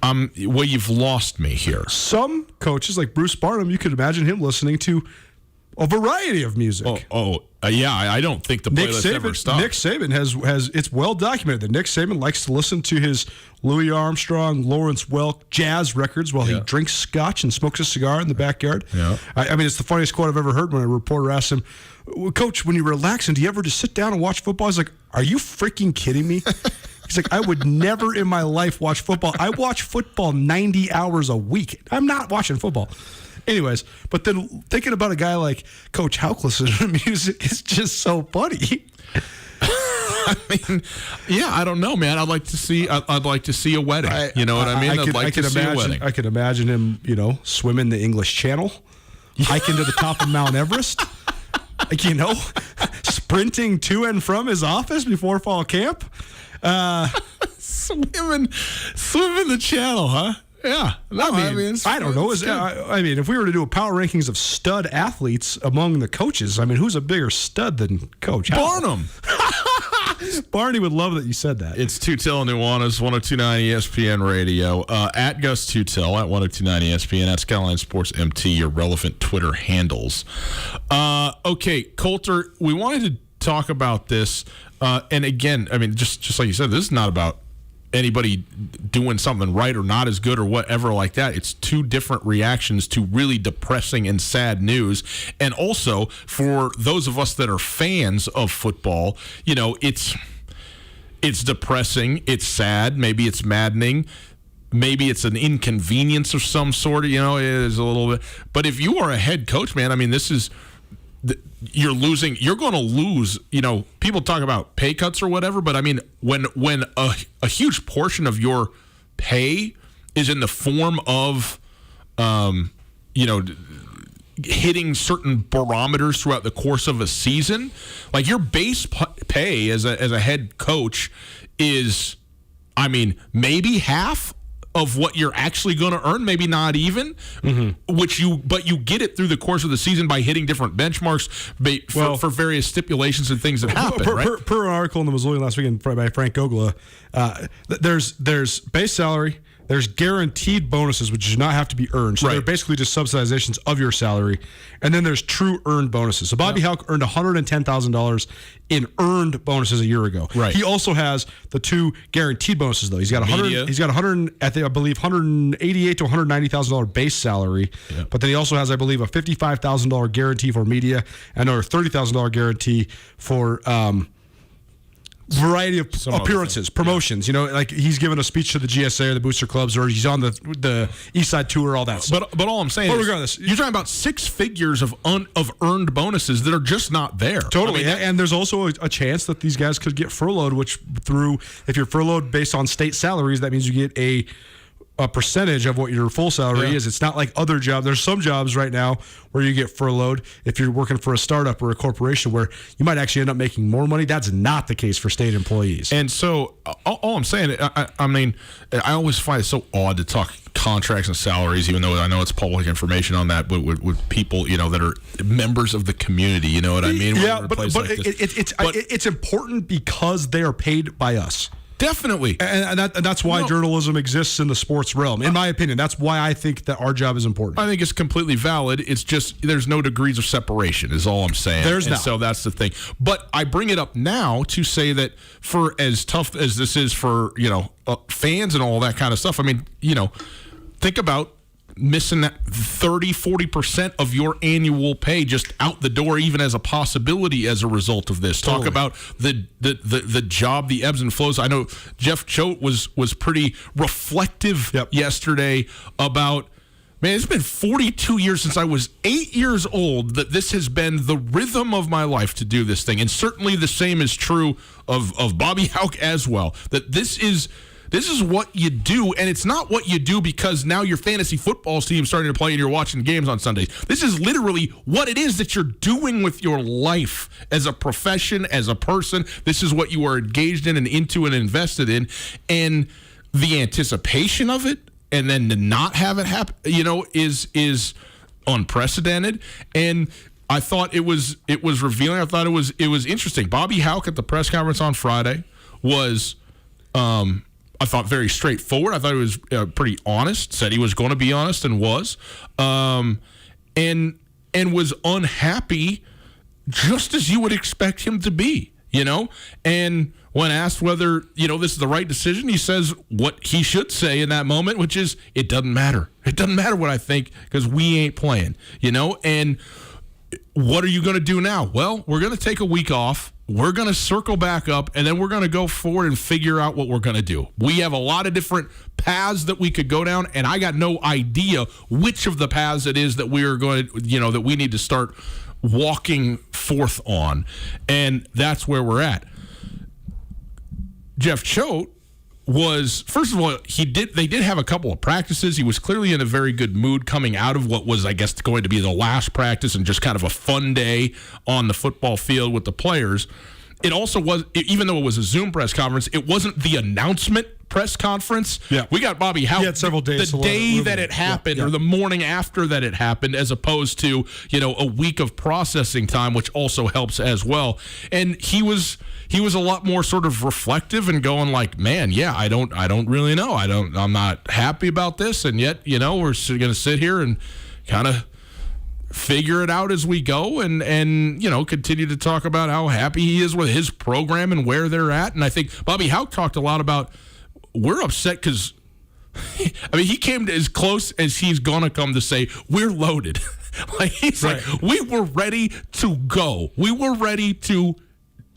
Well, you've lost me here. Some coaches, like Bruce Barnum, you could imagine him listening to a variety of music. Yeah, I don't think the playlist ever stops. Nick Saban has it's well documented that Nick Saban likes to listen to his Louis Armstrong, Lawrence Welk jazz records while he drinks scotch and smokes a cigar in the backyard. Yeah. I mean, it's the funniest quote I've ever heard when a reporter asked him, Coach, when you're relaxing, do you ever just sit down and watch football? He's like, are you freaking kidding me? He's like, I would never in my life watch football. I watch football 90 hours a week. I'm not watching football. Anyways, but then thinking about a guy like Coach Houck listening to music is just so funny. I mean, yeah, I don't know, man. I'd like to see a wedding. You know what I mean? I'd like to see a wedding. I could imagine him, swimming the English Channel, hiking to the top of Mount Everest, sprinting to and from his office before fall camp. Swimming the channel, huh? Yeah. No, I don't know. If we were to do a power rankings of stud athletes among the coaches, who's a bigger stud than Coach Barnum? Barney would love that you said that. It's Tootell and Nuanez, 102.9 ESPN Radio. At Gus Tootell, at 102.9 ESPN, at Skyline Sports MT, your relevant Twitter handles. Okay, Coulter, we wanted to talk about this. And again, just like you said, this is not about anybody doing something right or not as good or whatever like that. It's two different reactions to really depressing and sad news. And also, for those of us that are fans of football, it's depressing, it's sad, maybe it's maddening, maybe it's an inconvenience of some sort, it is a little bit. But if you are a head coach, man, this is... You're going to lose, people talk about pay cuts or whatever, but when a huge portion of your pay is in the form of, hitting certain barometers throughout the course of a season, like your base pay as a head coach is, maybe half of what you're actually going to earn, maybe not even, but you get it through the course of the season by hitting different benchmarks for various stipulations and things that happen. Per an article in the Missoula last weekend by Frank Gogla, there's base salary, there's guaranteed bonuses, which do not have to be earned. So they're basically just subsidizations of your salary. And then there's true earned bonuses. So Bobby Houck earned $110,000 in earned bonuses a year ago. Right. He also has the two guaranteed bonuses though. He's got $188,000 to $190,000 base salary. Yeah. But then he also has, I believe, a $55,000 guarantee for media and another $30,000 guarantee for variety of appearances, promotions. Like he's given a speech to the GSA or the Booster Clubs, or he's on the East Side Tour, all that stuff. But all I'm saying is, regardless, you're talking about 6 figures of earned bonuses that are just not there. Totally. And there's also a chance that these guys could get furloughed, if you're furloughed based on state salaries, that means you get a percentage of what your full salary is. It's not like other jobs. There's some jobs right now where you get furloughed if you're working for a startup or a corporation where you might actually end up making more money. That's not the case for state employees. And so all I'm saying, I always find it so odd to talk contracts and salaries, even though I know it's public information on that, but with people, that are members of the community, you know what I mean? Yeah, but it's important because they are paid by us. Definitely. And that's why journalism exists in the sports realm. In my opinion, that's why I think that our job is important. I think it's completely valid. It's just there's no degrees of separation is all I'm saying. There's not. So that's the thing. But I bring it up now to say that for as tough as this is for, fans and all that kind of stuff, think about missing that 30-40% of your annual pay just out the door, even as a possibility as a result of this. Totally. Talk about the job, the ebbs and flows. I know Jeff Choate was pretty reflective yesterday about, man, it's been 42 years since I was 8 years old that this has been the rhythm of my life to do this thing. And certainly the same is true of Bobby Houck as well, that this is what you do, and it's not what you do because now your fantasy football team is starting to play and you're watching games on Sundays. This is literally what it is that you're doing with your life as a profession, as a person. This is what you are engaged in and into and invested in, and the anticipation of it, and then to not have it happen, is unprecedented. And I thought it was revealing. I thought it was interesting. Bobby Houck at the press conference on Friday was. I thought very straightforward. I thought he was pretty honest. Said he was going to be honest and was, and was unhappy, just as you would expect him to be. And when asked whether this is the right decision, he says what he should say in that moment, which is, it doesn't matter. It doesn't matter what I think because we ain't playing. And what are you going to do now? Well, we're going to take a week off. We're going to circle back up, and then we're going to go forward and figure out what we're going to do. We have a lot of different paths that we could go down, and I got no idea which of the paths it is that we are going to, that we need to start walking forth on, and that's where we're at. Jeff Choate was, first of all, they did have a couple of practices. He was clearly in a very good mood coming out of what was, I guess, going to be the last practice and just kind of a fun day on the football field with the players. It also was, even though it was a Zoom press conference, it wasn't the announcement press conference. Yeah. We got Bobby Hauck. He had several days. The day that it happened, or the morning after that it happened, as opposed to, a week of processing time, which also helps as well. And he was a lot more sort of reflective and going like, man, yeah, I don't really know. I'm not happy about this. And yet, we're going to sit here and kind of figure it out as we go and continue to talk about how happy he is with his program and where they're at. And I think Bobby Hauck talked a lot about, we're upset because, he came to as close as he's going to come to say, we're loaded. He's right. Like, we were ready to go. We were ready to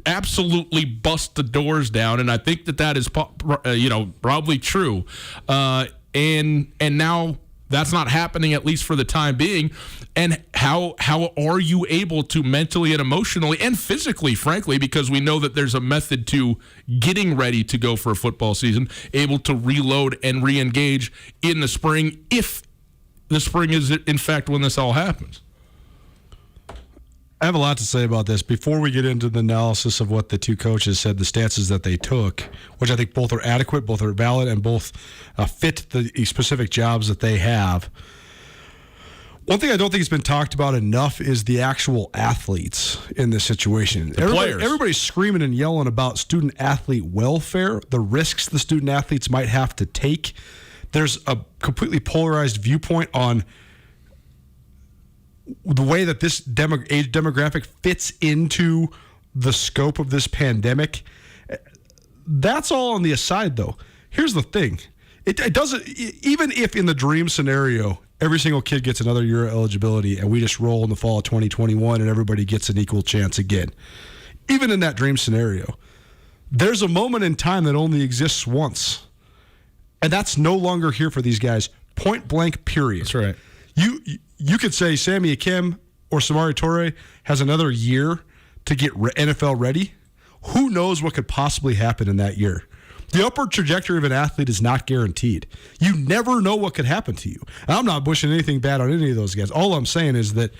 absolutely bust the doors down. And I think that is, probably true. And now that's not happening, at least for the time being. And how are you able to mentally and emotionally and physically, frankly, because we know that there's a method to getting ready to go for a football season, able to reload and re-engage in the spring, if the spring is, in fact, when this all happens? I have a lot to say about this. Before we get into the analysis of what the two coaches said, the stances that they took, which I think both are adequate, both are valid, and both fit the specific jobs that they have. One thing I don't think has been talked about enough is the actual athletes in this situation. Everybody's screaming and yelling about student-athlete welfare, the risks the student-athletes might have to take. There's a completely polarized viewpoint on the way that this age demographic fits into the scope of this pandemic. That's all on the aside, though. Here's the thing. It doesn't, even if in the dream scenario, every single kid gets another year of eligibility and we just roll in the fall of 2021 and everybody gets an equal chance again. Even in that dream scenario, there's a moment in time that only exists once. And that's no longer here for these guys. Point blank, period. That's right. You could say Sammy Akim or Samori Toure has another year to get NFL ready. Who knows what could possibly happen in that year? The upward trajectory of an athlete is not guaranteed. You never know what could happen to you. And I'm not wishing anything bad on any of those guys. All I'm saying is that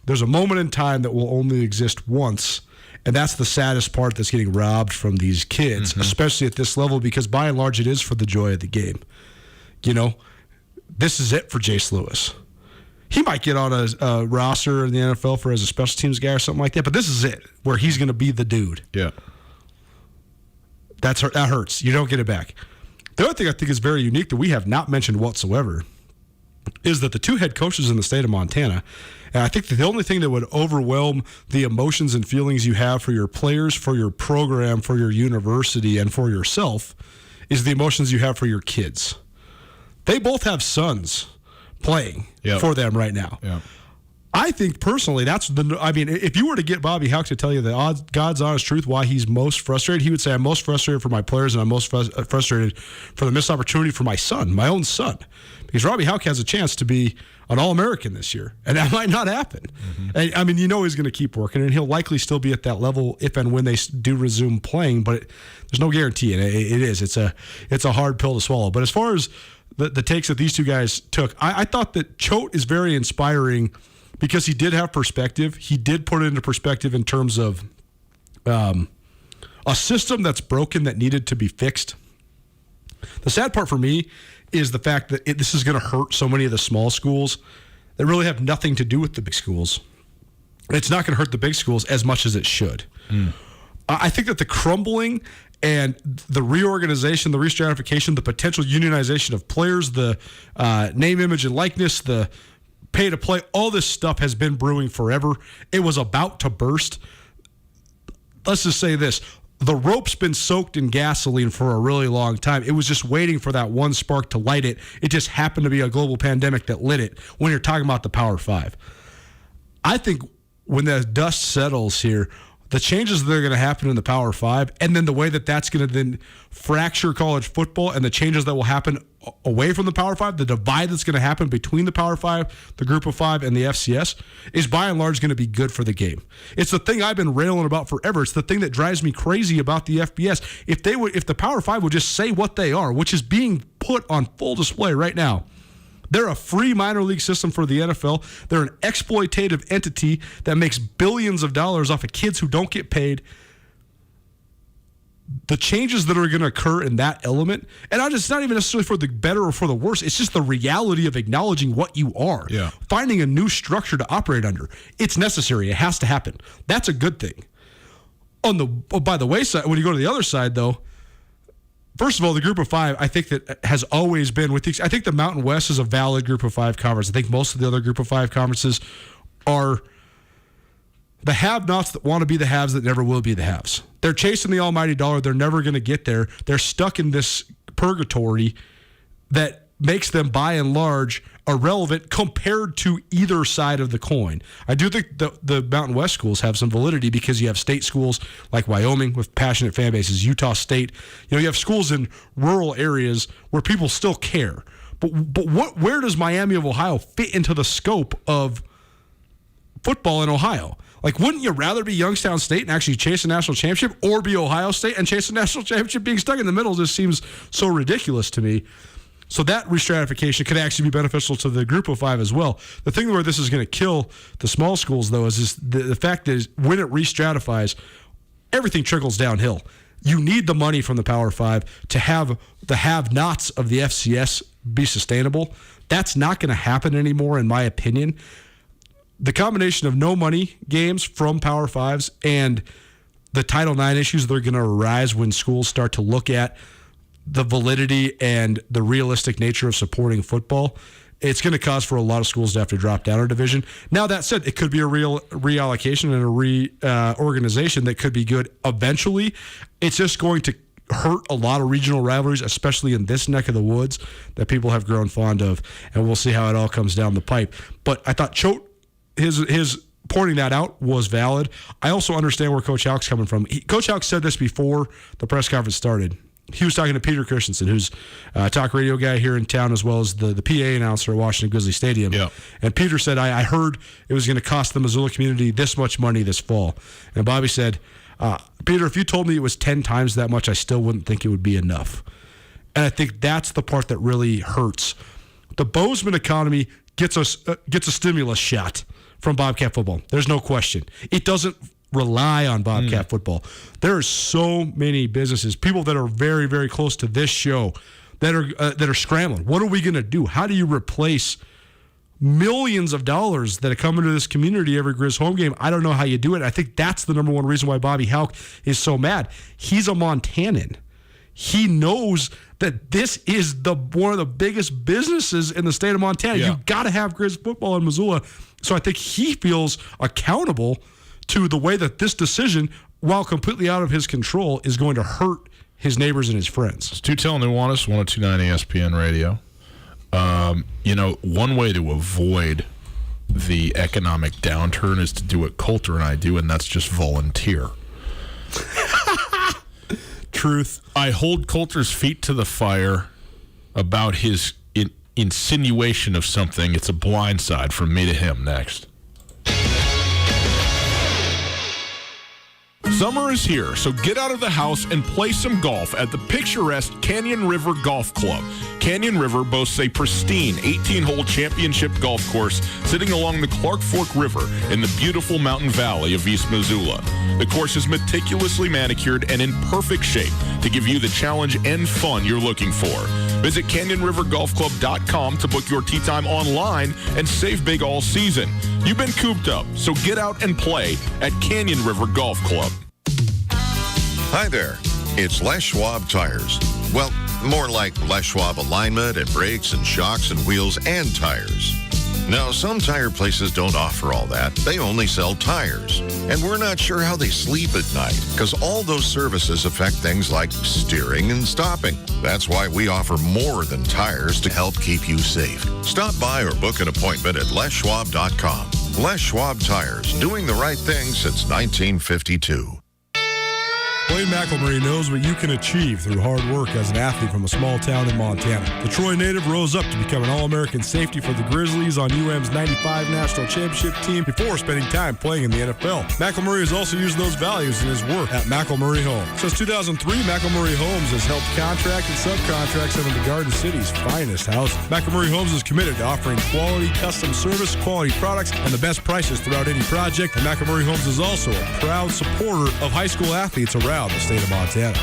there's a moment in time that will only exist once, and that's the saddest part that's getting robbed from these kids, especially at this level, because by and large it is for the joy of the game. This is it for Jace Lewis. He might get on a roster in the NFL as a special teams guy or something like that, but this is it, where he's going to be the dude. Yeah. That hurts. You don't get it back. The other thing I think is very unique that we have not mentioned whatsoever is that the two head coaches in the state of Montana, and I think that the only thing that would overwhelm the emotions and feelings you have for your players, for your program, for your university, and for yourself is the emotions you have for your kids. They both have sons playing for them right now. Yep. I think personally if you were to get Bobby Hauck to tell you the God's honest truth why he's most frustrated, he would say, I'm most frustrated for my players and I'm most frustrated for the missed opportunity for my son, my own son. Because Robbie Hauck has a chance to be an All-American this year, and that might not happen. And, he's going to keep working, and he'll likely still be at that level if and when they do resume playing, but there's no guarantee, and it's a hard pill to swallow. But as far as the takes that these two guys took, I thought that Choate is very inspiring because he did have perspective. He did put it into perspective in terms of a system that's broken that needed to be fixed. The sad part for me is the fact that this is going to hurt so many of the small schools that really have nothing to do with the big schools. It's not going to hurt the big schools as much as it should. I think that the crumbling And the reorganization, the restratification, the potential unionization of players, the name, image, and likeness, the pay to play, all this stuff has been brewing forever. It was about to burst. Let's just say this. The rope's been soaked in gasoline for a really long time. It was just waiting for that one spark to light it. It just happened to be a global pandemic that lit it when you're talking about the Power Five. I think when the dust settles here, the changes that are going to happen in the Power Five, and then the way that that's going to then fracture college football and the changes that will happen away from the Power Five, the divide that's going to happen between the Power Five, the Group of Five, and the FCS is by and large going to be good for the game. It's the thing I've been railing about forever. It's the thing that drives me crazy about the FBS. If the Power Five would just say what they are, which is being put on full display right now. They're a free minor league system for the NFL. They're an exploitative entity that makes billions of dollars off of kids who don't get paid. The changes that are going to occur in that element, and it's not even necessarily for the better or for the worse, it's just the reality of acknowledging what you are. Yeah. Finding a new structure to operate under. It's necessary. It has to happen. That's a good thing. By the wayside, when you go to the other side, though, first of all, the Group of Five, I think that has always been I think the Mountain West is a valid Group of Five conference. I think most of the other Group of Five conferences are the have-nots that want to be the haves that never will be the haves. They're chasing the almighty dollar. They're never going to get there. They're stuck in this purgatory that makes them, by and large, irrelevant compared to either side of the coin. I do think the Mountain West schools have some validity because you have state schools like Wyoming with passionate fan bases, Utah State. You have schools in rural areas where people still care. But where does Miami of Ohio fit into the scope of football in Ohio? Like, wouldn't you rather be Youngstown State and actually chase a national championship, or be Ohio State and chase a national championship? Being stuck in the middle just seems so ridiculous to me. So that restratification could actually be beneficial to the Group of Five as well. The thing where this is going to kill the small schools, though, is the fact that when it restratifies, everything trickles downhill. You need the money from the Power Five to have the have-nots of the FCS be sustainable. That's not going to happen anymore, in my opinion. The combination of no money games from Power Fives and the Title IX issues that are going to arise when schools start to look at the validity and the realistic nature of supporting football, it's going to cause for a lot of schools to have to drop down a division. Now, that said, it could be a real reallocation and a reorganization that could be good eventually. It's just going to hurt a lot of regional rivalries, especially in this neck of the woods that people have grown fond of, and we'll see how it all comes down the pipe. But I thought Choate, his pointing that out was valid. I also understand where Coach Houck's coming from. Coach Houck said this before the press conference started. He was talking to Peter Christensen, who's a talk radio guy here in town, as well as the PA announcer at Washington Grizzly Stadium. Yeah. And Peter said, I heard it was going to cost the Missoula community this much money this fall. And Bobby said, Peter, if you told me it was 10 times that much, I still wouldn't think it would be enough. And I think that's the part that really hurts. The Bozeman economy gets a stimulus shot from Bobcat football. There's no question. It doesn't rely on Bobcat football. There are so many businesses, people that are very, very close to this show that are scrambling. What are we going to do? How do you replace millions of dollars that come into this community every Grizz home game? I don't know how you do it. I think that's the number one reason why Bobby Houck is so mad. He's a Montanan. He knows that this is one of the biggest businesses in the state of Montana. Yeah. You've got to have Grizz football in Missoula. So I think he feels accountable to the way that this decision, while completely out of his control, is going to hurt his neighbors and his friends. It's Tootell and Nuanez, 102.9 ESPN Radio. One way to avoid the economic downturn is to do what Coulter and I do, and that's just volunteer. Truth. I hold Coulter's feet to the fire about his insinuation of something. It's a blindside from me to him next. Summer is here, so get out of the house and play some golf at the picturesque Canyon River Golf Club. Canyon River boasts a pristine 18-hole championship golf course sitting along the Clark Fork River in the beautiful mountain valley of East Missoula. The course is meticulously manicured and in perfect shape to give you the challenge and fun you're looking for. Visit CanyonRiverGolfClub.com to book your tee time online and save big all season. You've been cooped up, so get out and play at Canyon River Golf Club. Hi there. It's Les Schwab Tires. Well, more like Les Schwab alignment and brakes and shocks and wheels and tires. Now, some tire places don't offer all that. They only sell tires. And we're not sure how they sleep at night because all those services affect things like steering and stopping. That's why we offer more than tires to help keep you safe. Stop by or book an appointment at leschwab.com. Les Schwab Tires, doing the right thing since 1952. Blaine McElmurray knows what you can achieve through hard work as an athlete from a small town in Montana. The Troy native rose up to become an All-American safety for the Grizzlies on UM's 95 National Championship team before spending time playing in the NFL. McElmurray has also used those values in his work at McElmurray Homes. Since 2003, McElmurray Homes has helped contract and subcontract some of the Garden City's finest houses. McElmurray Homes is committed to offering quality custom service, quality products, and the best prices throughout any project. And McElmurray Homes is also a proud supporter of high school athletes around the state of Montana.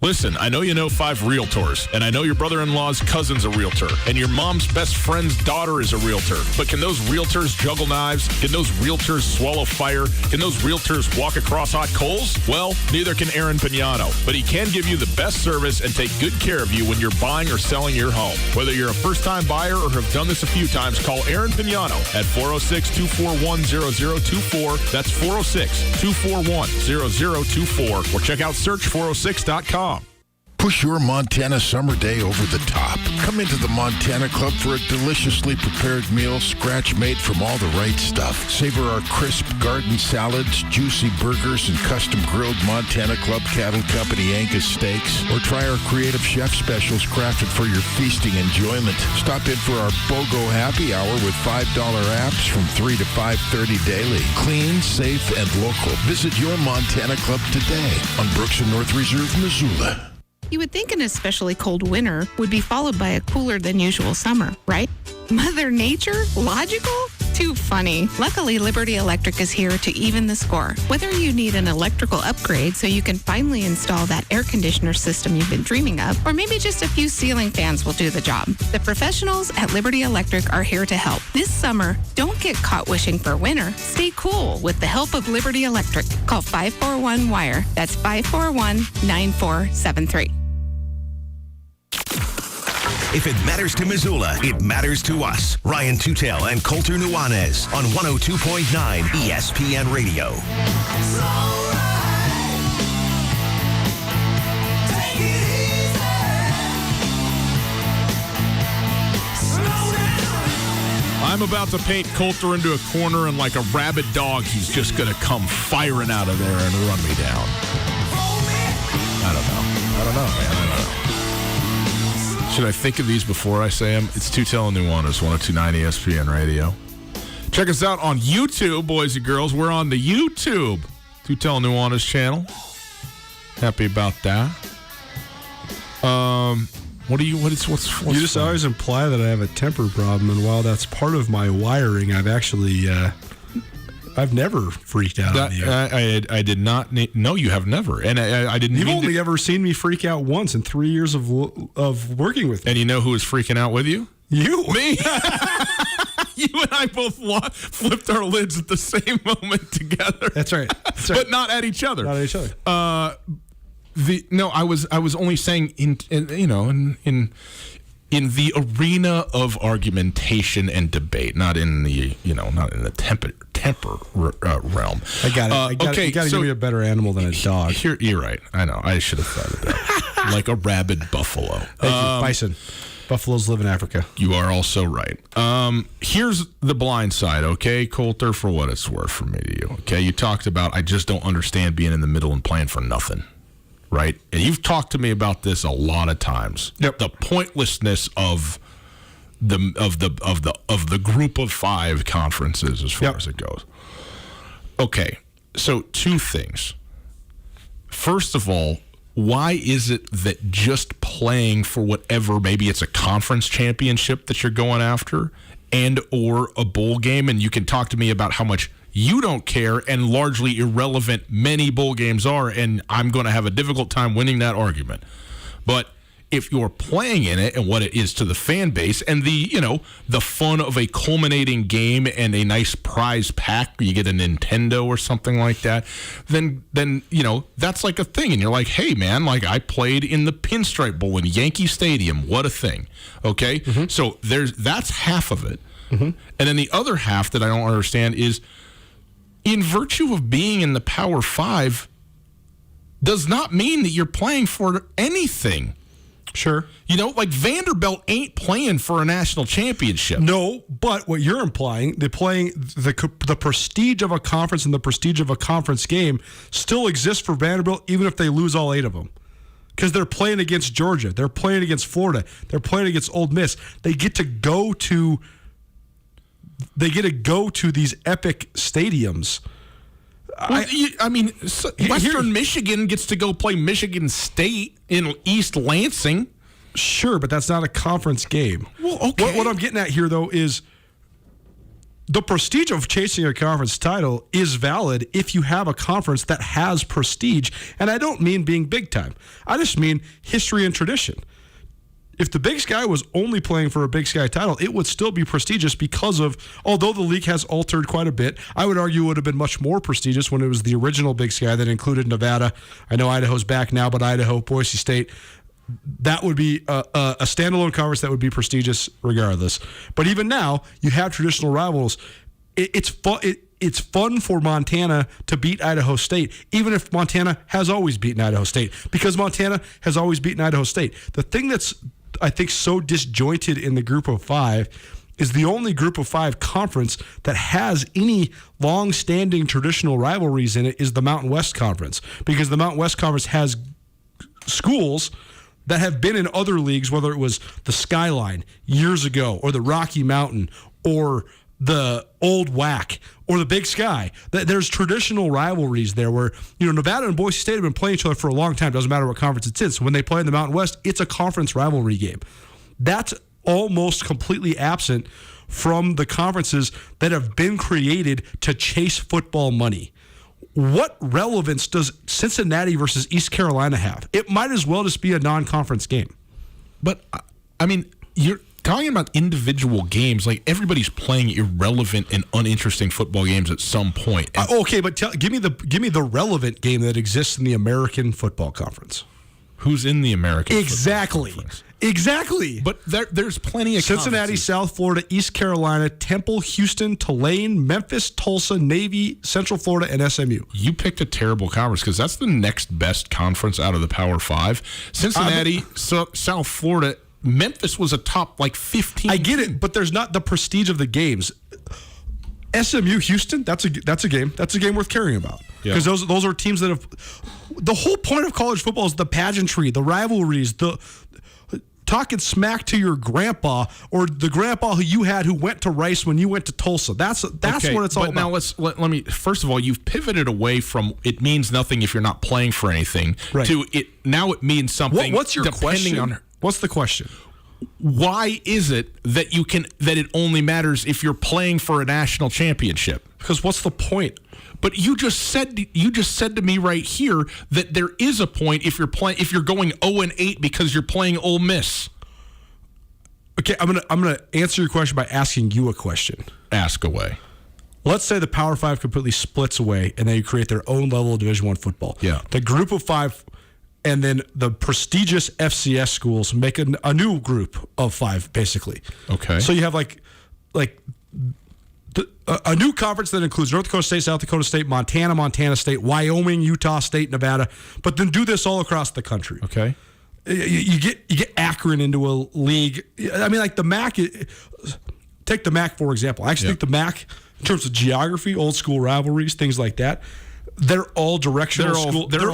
Listen, I know you know 5 realtors, and I know your brother-in-law's cousin's a realtor, and your mom's best friend's daughter is a realtor. But can those realtors juggle knives? Can those realtors swallow fire? Can those realtors walk across hot coals? Well, neither can Aaron Pignano, but he can give you the best service and take good care of you when you're buying or selling your home. Whether you're a first-time buyer or have done this a few times, call Aaron Pignano at 406-241-0024. That's 406-241-0024. Or check out search406.com. Push your Montana summer day over the top. Come into the Montana Club for a deliciously prepared meal, scratch-made from all the right stuff. Savor our crisp garden salads, juicy burgers, and custom-grilled Montana Club Cattle Company Angus steaks. Or try our creative chef specials crafted for your feasting enjoyment. Stop in for our BOGO happy hour with $5 apps from 3 to 5:30 daily. Clean, safe, and local. Visit your Montana Club today on Brooks and North Reserve, Missoula. You would think an especially cold winter would be followed by a cooler than usual summer, right? Mother Nature? Logical? Too funny. Luckily, Liberty Electric is here to even the score. Whether you need an electrical upgrade so you can finally install that air conditioner system you've been dreaming of, or maybe just a few ceiling fans will do the job. The professionals at Liberty Electric are here to help. This summer, don't get caught wishing for winter. Stay cool with the help of Liberty Electric. Call 541-WIRE. That's 541-9473. If it matters to Missoula, it matters to us. Ryan Tootell and Colter Nuanez on 102.9 ESPN Radio. I'm about to paint Colter into a corner, and like a rabid dog, he's just going to come firing out of there and run me down. I don't know, man. I don't know. Should I think of these before I say them? It's Tootell and Nuanez, 102.9 ESPN Radio. Check us out on YouTube, boys and girls. We're on the YouTube Tootell and Nuanez channel. Happy about that. What's you just funny? always imply that I have a temper problem, and while that's part of my wiring, I've actually I've never freaked out on you. I did not. No, you have never. And I didn't. You've only ever seen me freak out once in 3 years of working with you. And you know who was freaking out with you? You. Me. You and I both flipped our lids at the same moment together. That's right. But not at each other. Not at each other. I was only saying in the arena of argumentation and debate, not in the temper realm. I got it. Okay, you got to give me a better animal than a dog. You're right. I know. I should have thought of that. Like a rabid buffalo. Bison. Buffaloes live in Africa. You are also right. Here's the blind side, okay, Colter, for what it's worth from me to you. Okay, you talked about I just don't understand being in the middle and playing for nothing. Right? And you've talked to me about this a lot of times. Yep. The pointlessness of the group of 5 conferences as far as it goes. Okay. So 2 things. First of all, why is it that just playing for whatever, maybe it's a conference championship that you're going after and or a bowl game, and you can talk to me about how much you don't care and largely irrelevant many bowl games are, and I'm going to have a difficult time winning that argument. But if you're playing in it and what it is to the fan base and the fun of a culminating game and a nice prize pack, you get a Nintendo or something like that, then that's like a thing. And you're like, hey, man, like I played in the Pinstripe Bowl in Yankee Stadium. What a thing. Okay? Mm-hmm. So that's half of it. Mm-hmm. And then the other half that I don't understand is, in virtue of being in the Power 5, does not mean that you're playing for anything. Sure. Like Vanderbilt ain't playing for a national championship. No, but what you're implying, the prestige of a conference and the prestige of a conference game still exists for Vanderbilt, even if they lose all 8 of them. Because they're playing against Georgia. They're playing against Florida. They're playing against Ole Miss. They get to go to these epic stadiums. Western Michigan gets to go play Michigan State in East Lansing. Sure, but that's not a conference game. Well, okay. What I'm getting at here, though, is the prestige of chasing a conference title is valid if you have a conference that has prestige. And I don't mean being big time. I just mean history and tradition. If the Big Sky was only playing for a Big Sky title, it would still be prestigious because of, although the league has altered quite a bit, I would argue it would have been much more prestigious when it was the original Big Sky that included Nevada. I know Idaho's back now, but Idaho, Boise State, that would be a standalone conference that would be prestigious regardless. But even now, you have traditional rivals. It's fun for Montana to beat Idaho State, even if Montana has always beaten Idaho State, because Montana has always beaten Idaho State. The thing that's, I think, so disjointed in the Group of 5 is the only Group of 5 conference that has any long-standing traditional rivalries in it is the Mountain West Conference, because the Mountain West Conference has schools that have been in other leagues, whether it was the Skyline years ago or the Rocky Mountain or the Old WAC or the Big Sky. There's traditional rivalries there where, Nevada and Boise State have been playing each other for a long time. Doesn't matter what conference it's in. So when they play in the Mountain West, it's a conference rivalry game. That's almost completely absent from the conferences that have been created to chase football money. What relevance does Cincinnati versus East Carolina have? It might as well just be a non-conference game. But, I mean, you're talking about individual games. Like, everybody's playing irrelevant and uninteresting football games at some point. Okay, but give me the relevant game that exists in the American Football Conference. Who's in the American Exactly. Football Conference? Exactly. But there's plenty of Cincinnati, South Florida, East Carolina, Temple, Houston, Tulane, Memphis, Tulsa, Navy, Central Florida, and SMU. You picked a terrible conference because that's the next best conference out of the Power 5. Cincinnati, South Florida, Memphis was a top 15. I get it, but there's not the prestige of the games. SMU, Houston, that's a game. That's a game worth caring about because those are teams that have. The whole point of college football is the pageantry, the rivalries, the talking smack to your grandpa or the grandpa who you had who went to Rice when you went to Tulsa. That's okay, what it's all about. Now let me first of all, you've pivoted away from it means nothing if you're not playing for anything to it now it means something. What's your question? What's the question? Why is it that it only matters if you're playing for a national championship? Because what's the point? But you just said to me right here that there is a point if you're going 0-8 because you're playing Ole Miss. Okay, I'm gonna answer your question by asking you a question. Ask away. Let's say the Power 5 completely splits away and they create their own level of Division I football. Yeah. The Group of 5 and then the prestigious FCS schools make a new group of 5, basically. Okay. So you have a new conference that includes North Dakota State, South Dakota State, Montana State, Wyoming, Utah State, Nevada, but then do this all across the country. Okay. You get Akron into a league. I mean, the MAC. Take the MAC for example. I actually think the MAC, in terms of geography, old school rivalries, things like that, they're all directional schools. They're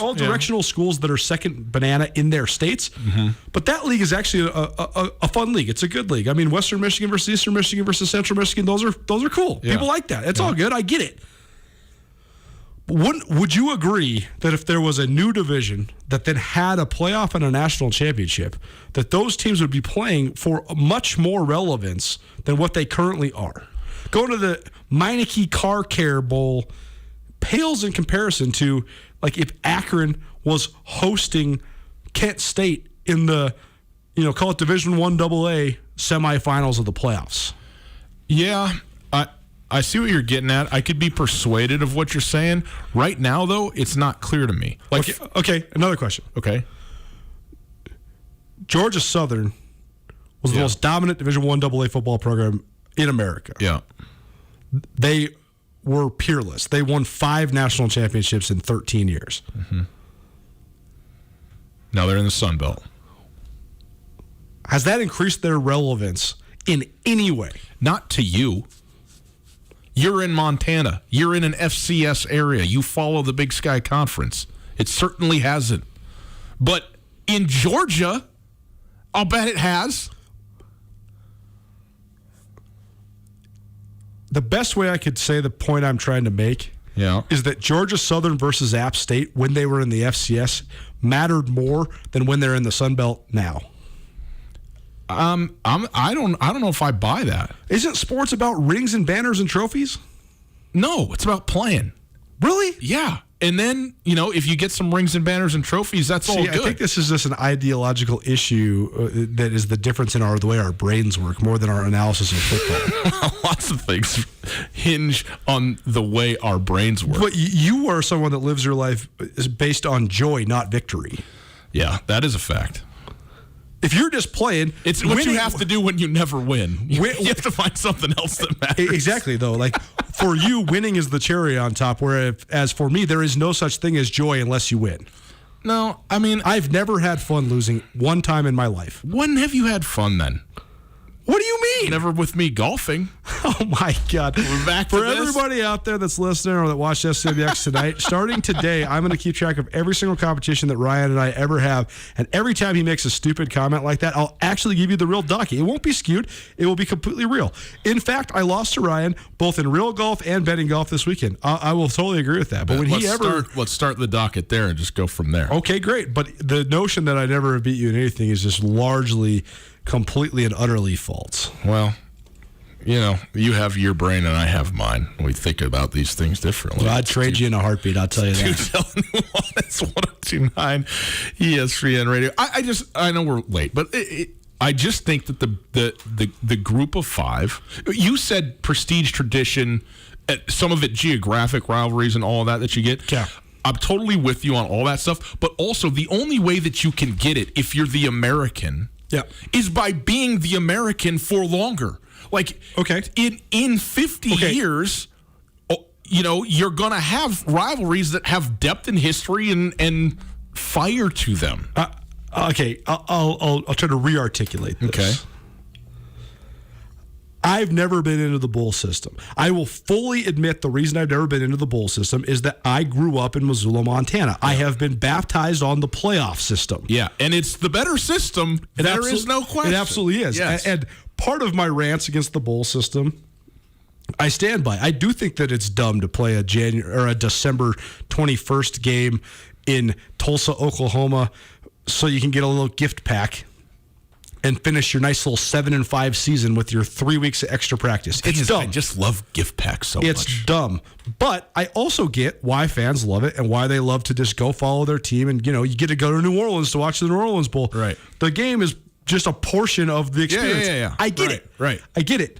all directional schools that are second banana in their states. Mm-hmm. But that league is actually a fun league. It's a good league. I mean, Western Michigan versus Eastern Michigan versus Central Michigan. Those are cool. Yeah. People like that. It's all good. I get it. Would you agree that if there was a new division that then had a playoff and a national championship, that those teams would be playing for much more relevance than what they currently are? Going to the Meineke Car Care Bowl pales in comparison to if Akron was hosting Kent State in the, call it Division I AA semifinals of the playoffs. Yeah, I see what you're getting at. I could be persuaded of what you're saying. Right now, though, it's not clear to me. Okay, another question. Okay. Georgia Southern was the most dominant Division I AA football program in America. Yeah. They were peerless. They won 5 national championships in 13 years. Mm-hmm. Now they're in the Sun Belt. Has that increased their relevance in any way? Not to you. You're in Montana. You're in an FCS area. You follow the Big Sky Conference. It certainly hasn't. But in Georgia, I'll bet it has. The best way I could say the point I'm trying to make is that Georgia Southern versus App State, when they were in the FCS, mattered more than when they're in the Sun Belt now. I don't know if I buy that. Isn't sports about rings and banners and trophies? No, it's about playing. Really? Yeah. And then, if you get some rings and banners and trophies, that's all good. I think this is just an ideological issue that is the difference in the way our brains work more than our analysis of football. Lots of things hinge on the way our brains work. But you are someone that lives your life is based on joy, not victory. Yeah, that is a fact. If you're just playing, it's what you have to do when you never win. You have to find something else that matters. Exactly, though. Like for you, winning is the cherry on top. Whereas for me, there is no such thing as joy unless you win. No, I mean, I've never had fun losing one time in my life. When have you had fun then? What do you mean? Never with me golfing. Oh, my God. We're back to For this. everybody out there that's listening or that watched SWX tonight, starting today, I'm going to keep track of every single competition that Ryan and I ever have. And every time he makes a stupid comment like that, I'll actually give you the real docket. It won't be skewed. It will be completely real. In fact, I lost to Ryan both in real golf and betting golf this weekend. I will totally agree with that. But when let's start the docket there and just go from there. Okay, great. But the notion that I never have beat you in anything is just largely completely and utterly false. Well, you have your brain and I have mine. We think about these things differently. Well, I'd trade you in a heartbeat, I'll tell you that. Tootell and Nuanez, 1029 ESPN Radio. I know we're late, but I just think that the group of 5, you said prestige, tradition, some of it geographic rivalries and all of that you get. Yeah. I'm totally with you on all that stuff, but also the only way that you can get it if you're the American is by being the American for longer. Like, in 50 years, you're going to have rivalries that have depth and history and fire to them. I'll try to re-articulate this. Okay. I've never been into the bowl system. I will fully admit the reason I've never been into the bowl system is that I grew up in Missoula, Montana. Yeah. I have been baptized on the playoff system. Yeah, and it's the better system. There is no question. It absolutely is. Yes. And part of my rants against the bowl system, I stand by. I do think that it's dumb to play a December 21st game in Tulsa, Oklahoma, so you can get a little gift pack and finish your nice little 7-5 season with your 3 weeks of extra practice. It's dumb. I just love gift packs so much. It's dumb. But I also get why fans love it and why they love to just go follow their team. And, you get to go to New Orleans to watch the New Orleans Bowl. Right. The game is just a portion of the experience. Yeah. I get it. Right. I get it.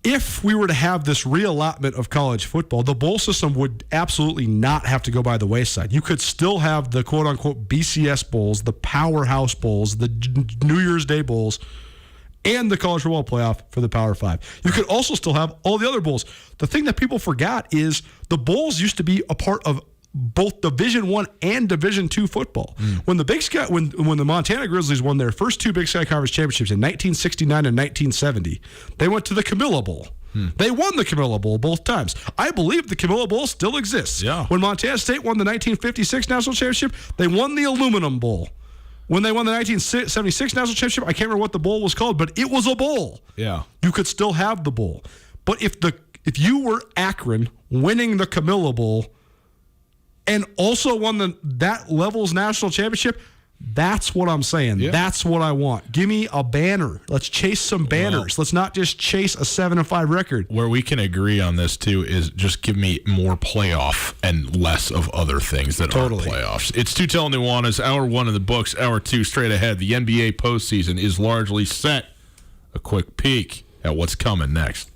If we were to have this reallotment of college football, the bowl system would absolutely not have to go by the wayside. You could still have the quote-unquote BCS bowls, the powerhouse bowls, the New Year's Day bowls, and the college football playoff for the Power 5. You could also still have all the other bowls. The thing that people forgot is the bowls used to be a part of both Division I and Division II football. When the Big Sky, when the Montana Grizzlies won their first 2 Big Sky Conference championships in 1969 and 1970, they went to the Camilla Bowl. They won the Camilla Bowl both times. I believe the Camilla Bowl still exists. Yeah. When Montana State won the 1956 national championship, they won the Aluminum Bowl. When they won the 1976 national championship, I can't remember what the bowl was called, but it was a bowl. Yeah. You could still have the bowl. But if you were Akron winning the Camilla Bowl and also won that level's national championship, That's what I'm saying. Yeah. That's what I want. Give me a banner. Let's chase some banners. Let's not just chase a 7-5 record. Where we can agree on this too is just give me more playoff and less of other things that aren't playoffs. It's Tootell and Nuanez, hour 1 in the books, hour 2 straight ahead. The NBA postseason is largely set. A quick peek at what's coming next.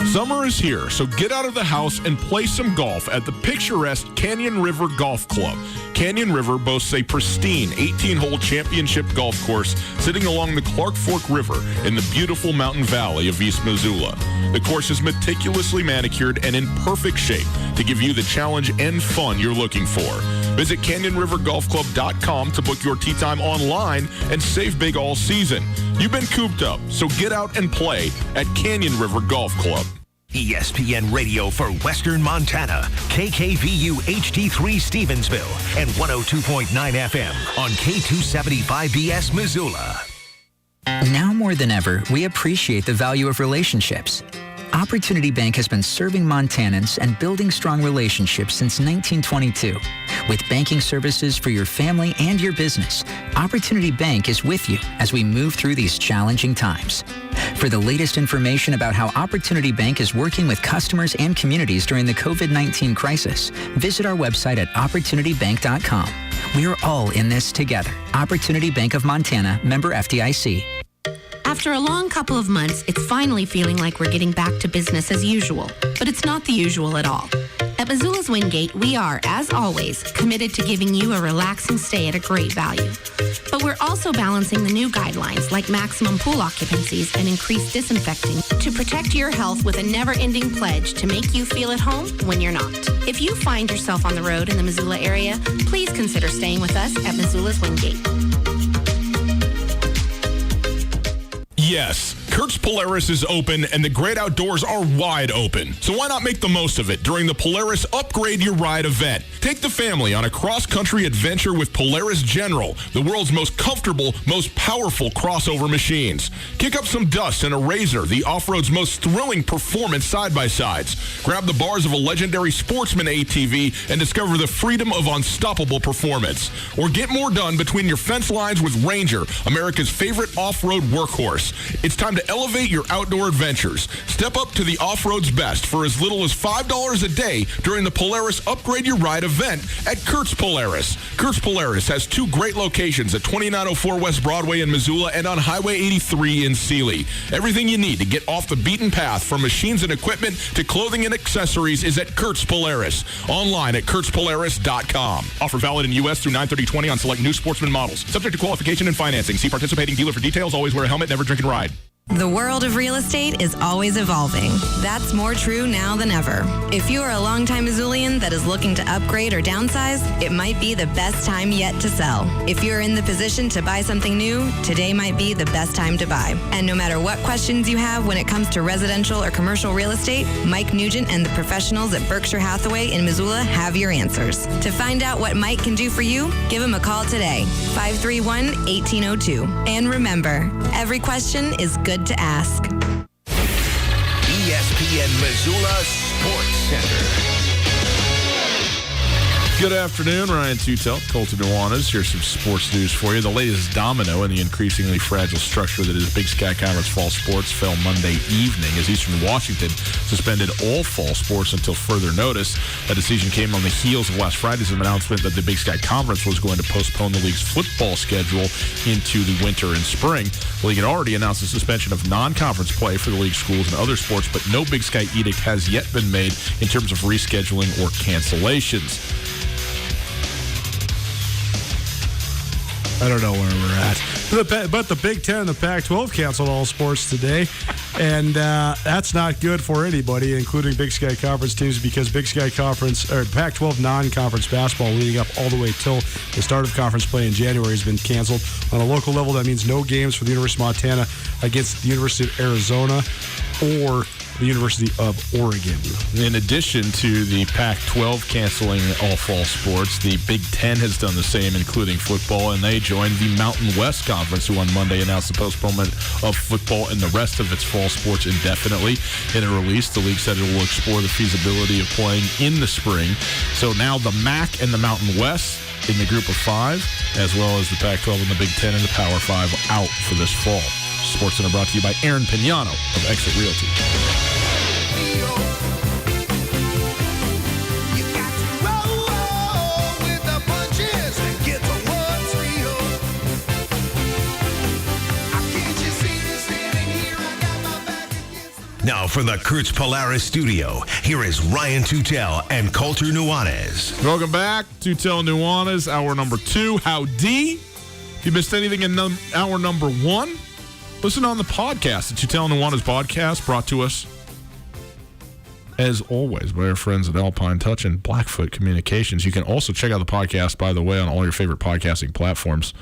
Summer is here, so get out of the house and play some golf at the picturesque Canyon River Golf Club. Canyon River boasts a pristine 18-hole championship golf course sitting along the Clark Fork River in the beautiful mountain valley of East Missoula. The course is meticulously manicured and in perfect shape to give you the challenge and fun you're looking for. Visit CanyonRiverGolfClub.com to book your tee time online and save big all season. You've been cooped up, so get out and play at Canyon River Golf Club. ESPN Radio for Western Montana, KKVU HD3 Stevensville, and 102.9 FM on K275BS Missoula. Now more than ever, we appreciate the value of relationships. Opportunity Bank has been serving Montanans and building strong relationships since 1922. With banking services for your family and your business, Opportunity Bank is with you as we move through these challenging times. For the latest information about how Opportunity Bank is working with customers and communities during the COVID-19 crisis, visit our website at opportunitybank.com. We are all in this together. Opportunity Bank of Montana, member FDIC. After a long couple of months, it's finally feeling like we're getting back to business as usual. But it's not the usual at all. At Missoula's Wingate, we are, as always, committed to giving you a relaxing stay at a great value. But we're also balancing the new guidelines like maximum pool occupancies and increased disinfecting to protect your health with a never-ending pledge to make you feel at home when you're not. If you find yourself on the road in the Missoula area, please consider staying with us at Missoula's Wingate. Yes, Kurt's Polaris is open and the great outdoors are wide open. So why not make the most of it during the Polaris Upgrade Your Ride event? Take the family on a cross-country adventure with Polaris General, the world's most comfortable, most powerful crossover machines. Kick up some dust in a Razor, the off-road's most thrilling performance side-by-sides. Grab the bars of a legendary Sportsman ATV and discover the freedom of unstoppable performance. Or get more done between your fence lines with Ranger, America's favorite off-road workhorse. It's time to elevate your outdoor adventures. Step up to the off-road's best for as little as $5 a day during the Polaris Upgrade Your Ride event at Kurt's Polaris. Kurt's Polaris has 2 great locations at 2904 West Broadway in Missoula and on Highway 83 in Sealy. Everything you need to get off the beaten path, from machines and equipment to clothing and accessories, is at Kurt's Polaris. Online at kurtzpolaris.com. Offer valid in U.S. through 9/30/20 on select new Sportsman models. Subject to qualification and financing. See participating dealer for details. Always wear a helmet. Never drink and ride. The world of real estate is always evolving. That's more true now than ever. If you are a longtime Missoulian that is looking to upgrade or downsize, it might be the best time yet to sell. If you're in the position to buy something new, today might be the best time to buy. And no matter what questions you have when it comes to residential or commercial real estate, Mike Nugent and the professionals at Berkshire Hathaway in Missoula have your answers. To find out what Mike can do for you, give him a call today, 531-1802. And remember, every question is good to ask. ESPN Missoula Sports Center. Good afternoon, Ryan Tootell, Colton Nuanez. Here's some sports news for you. The latest domino in the increasingly fragile structure that is Big Sky Conference fall sports fell Monday evening as Eastern Washington suspended all fall sports until further notice. That decision came on the heels of last Friday's announcement that the Big Sky Conference was going to postpone the league's football schedule into the winter and spring. The league had already announced the suspension of non-conference play for the league schools and other sports, but no Big Sky edict has yet been made in terms of rescheduling or cancellations. I don't know where we're at. But the Big Ten and the Pac-12 canceled all sports today, and that's not good for anybody, including Big Sky Conference teams, because Big Sky Conference or Pac-12 non-conference basketball leading up all the way till the start of conference play in January has been canceled. On a local level, that means no games for the University of Montana against the University of Arizona. or the University of Oregon. In addition to the Pac-12 canceling all fall sports, the Big Ten has done the same, including football, and they joined the Mountain West Conference, who on Monday announced the postponement of football and the rest of its fall sports indefinitely. In a release, the league said it will explore the feasibility of playing in the spring. So now the MAC and the Mountain West in the group of 5, as well as the Pac-12 and the Big Ten and the Power 5 out for this fall. Sports Center brought to you by Aaron Pignano of Exit Realty. Now from the Kurtz Polaris studio, here is Ryan Tootell and Colter Nuanez. Welcome back to Tootell Nuanez, hour number 2. Howdy. If you missed anything in hour number 1, listen on the podcast. The Tootell Nuanez podcast brought to us, as always, by our friends at Alpine Touch and Blackfoot Communications. You can also check out the podcast, by the way, on all your favorite podcasting platforms.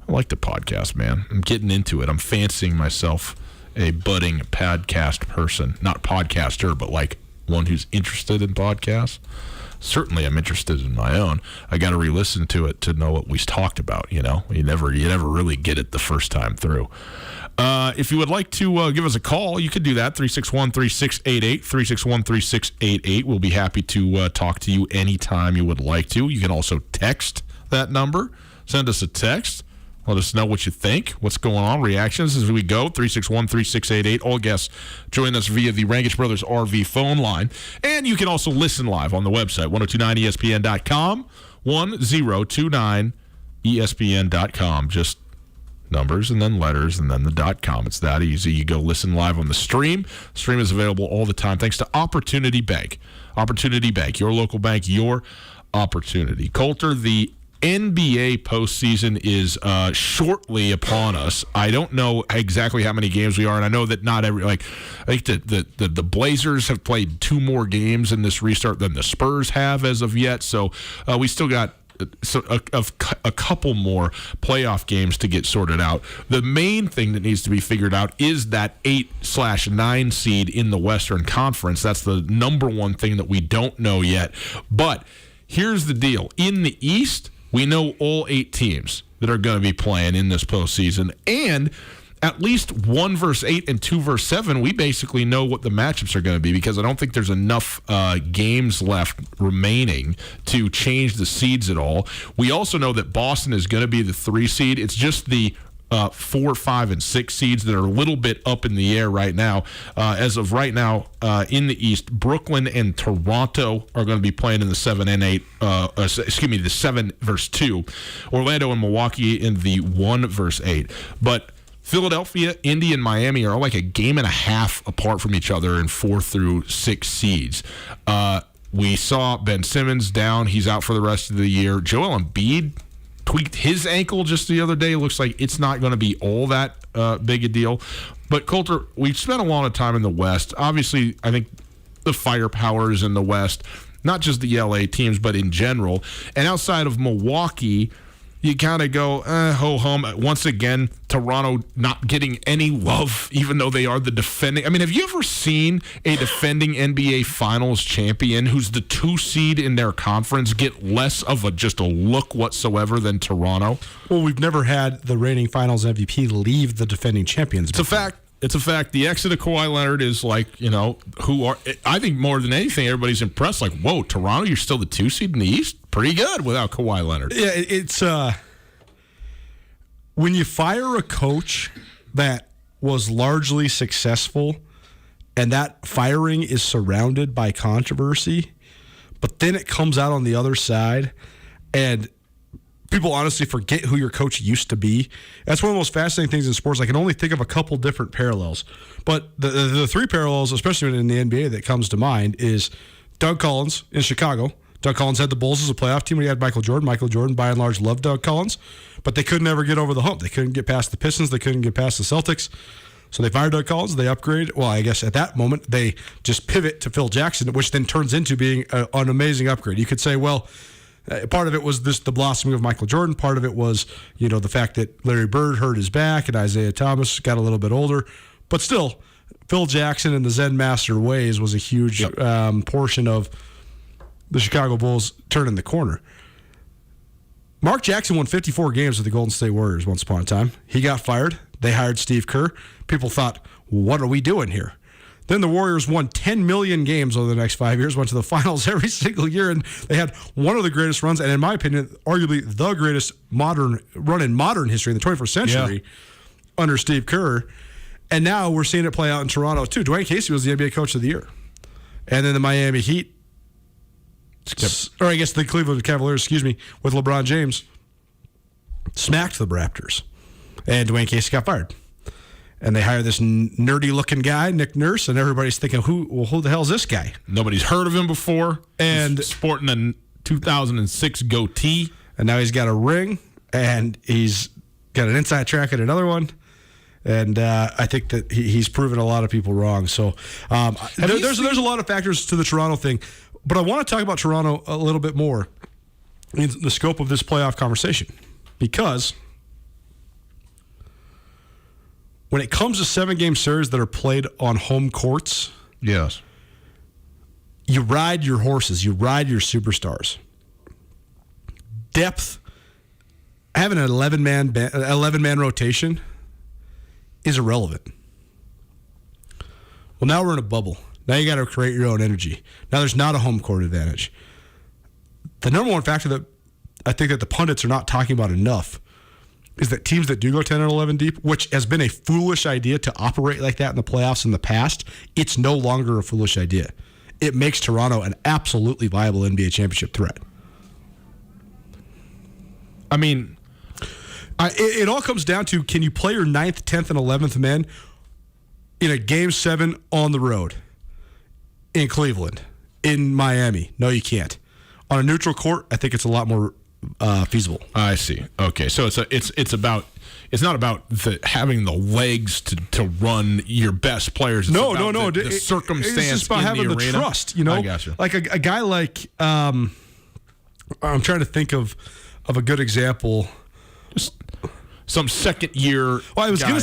I like the podcast, man. I'm getting into it. I'm fancying myself a budding podcast person. Not podcaster, but like one who's interested in podcasts. Certainly I'm interested in my own. I got to re-listen to it to know what we talked about, you know. You never really get it the first time through. If you would like to give us a call, you could do that, 361-3688, 361-3688. We'll be happy to talk to you anytime you would like to. You can also text that number. Send us a text. Let us know what you think, what's going on, reactions as we go, 361-3688. All guests join us via the Rankish Brothers RV phone line. And you can also listen live on the website, 1029ESPN.com, 1029ESPN.com. Just numbers and then letters and then the .com. It's that easy. You go listen live on the stream. The stream is available all the time thanks to Opportunity Bank. Opportunity Bank, your local bank, your opportunity. Colter, the NBA postseason is shortly upon us. I don't know exactly how many games we are, and I know that not every, I think the Blazers have played 2 more games in this restart than the Spurs have as of yet. So we still got a couple more playoff games to get sorted out. The main thing that needs to be figured out is that 8/9 seed in the Western Conference. That's the number one thing that we don't know yet. But here's the deal. In the East, we know all 8 teams that are going to be playing in this postseason, and at least 1 versus 8 and 2 versus 7, we basically know what the matchups are going to be because I don't think there's enough games left remaining to change the seeds at all. We also know that Boston is going to be the 3 seed. It's just the 4, 5, and 6 seeds that are a little bit up in the air right now. As of right now, in the East, Brooklyn and Toronto are going to be playing in the 7 and 8. The 7 versus 2. Orlando and Milwaukee in the 1 versus 8. But Philadelphia, Indy, and Miami are like a game and a half apart from each other in 4 through 6 seeds. We saw Ben Simmons down. He's out for the rest of the year. Joel Embiid tweaked his ankle just the other day. Looks like it's not going to be all that big a deal. But, Colter, we've spent a lot of time in the West. Obviously, I think the firepower is in the West, not just the LA teams, but in general. And outside of Milwaukee, you kind of go, ho-hum. Once again, Toronto not getting any love, even though they are the defending. I mean, have you ever seen a defending NBA Finals champion who's the 2 seed in their conference get less of just a look whatsoever than Toronto? Well, we've never had the reigning Finals MVP leave the defending champions. It's a fact. It's a fact. The exit of Kawhi Leonard is like, I think more than anything, everybody's impressed. Like, whoa, Toronto, you're still the 2 seed in the East? Pretty good without Kawhi Leonard. Yeah, it's when you fire a coach that was largely successful and that firing is surrounded by controversy, but then it comes out on the other side and people honestly forget who your coach used to be. That's one of the most fascinating things in sports. I can only think of a couple different parallels. But the 3 parallels, especially in the NBA, that comes to mind is Doug Collins in Chicago. Doug Collins had the Bulls as a playoff team when he had Michael Jordan. Michael Jordan, by and large, loved Doug Collins, but they could never get over the hump. They couldn't get past the Pistons. They couldn't get past the Celtics. So they fired Doug Collins. They upgrade. Well, I guess at that moment, they just pivot to Phil Jackson, which then turns into being an amazing upgrade. You could say, well, part of it was the blossoming of Michael Jordan. Part of it was, the fact that Larry Bird hurt his back and Isaiah Thomas got a little bit older. But still, Phil Jackson and the Zen Master ways was a huge portion of the Chicago Bulls turning the corner. Mark Jackson won 54 games with the Golden State Warriors once upon a time. He got fired. They hired Steve Kerr. People thought, what are we doing here? Then the Warriors won 10 million games over the next 5 years, went to the finals every single year, and they had one of the greatest runs, and in my opinion, arguably the greatest modern run in modern history in the 21st century under Steve Kerr. And now we're seeing it play out in Toronto, too. Dwayne Casey was the NBA Coach of the Year. And then the Miami Heat, or I guess the Cleveland Cavaliers, with LeBron James, smacked the Raptors. And Dwayne Casey got fired. And they hired this nerdy-looking guy, Nick Nurse, and everybody's thinking, who the hell is this guy? Nobody's heard of him before. And he's sporting a 2006 goatee. And now he's got a ring, and he's got an inside track at another one. And I think that he's proven a lot of people wrong. So there's a lot of factors to the Toronto thing. But I want to talk about Toronto a little bit more in the scope of this playoff conversation. Because when it comes to 7-game series that are played on home courts, yes, you ride your horses, you ride your superstars. Depth, having an 11-man rotation is irrelevant. Well, now we're in a bubble. Now you got to create your own energy. Now there's not a home court advantage. The number one factor that I think that the pundits are not talking about enough is that teams that do go 10 and 11 deep, which has been a foolish idea to operate like that in the playoffs in the past, it's no longer a foolish idea. It makes Toronto an absolutely viable NBA championship threat. I mean, it all comes down to, can you play your 9th, 10th, and 11th men in a Game 7 on the road in Cleveland, in Miami? No, you can't. On a neutral court, I think it's a lot more feasible. I see. Okay, so it's not about having the legs to run your best players. It's No. The circumstance. It's just about having the trust. I got you. Like a guy like I'm trying to think of a good example. Just some second year. Well, I was gonna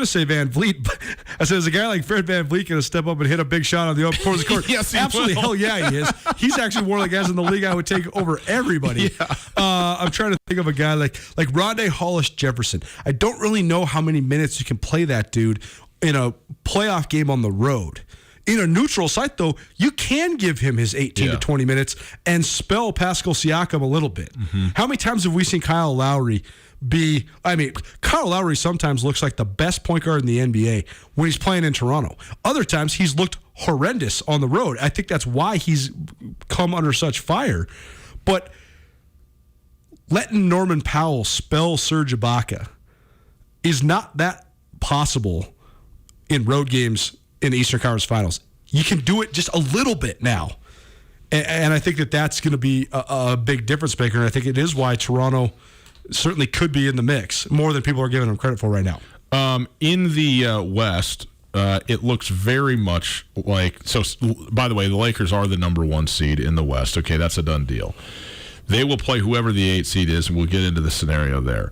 say Van Vliet, but I said, is a guy like Fred Van Vliet gonna step up and hit a big shot on the opposing court? Yes, he absolutely. will. Hell yeah, he is. He's actually one of the guys in the league I would take over everybody. Yeah. I'm trying to think of a guy like Rondé Hollis Jefferson. I don't really know how many minutes you can play that dude in a playoff game on the road. In a neutral site, though, you can give him his 18 to 20 minutes and spell Pascal Siakam a little bit. Mm-hmm. How many times have we seen Kyle Lowry Kyle Lowry sometimes looks like the best point guard in the NBA when he's playing in Toronto. Other times, he's looked horrendous on the road. I think that's why he's come under such fire. But letting Norman Powell spell Serge Ibaka is not that possible in road games in the Eastern Conference Finals. You can do it just a little bit now. And I think that that's going to be a big difference maker. And I think it is why Toronto certainly could be in the mix more than people are giving them credit for right now. In the West, it looks very much like... So, by the way, the Lakers are the number 1 seed in the West. Okay, that's a done deal. They will play whoever the 8 seed is, and we'll get into the scenario there.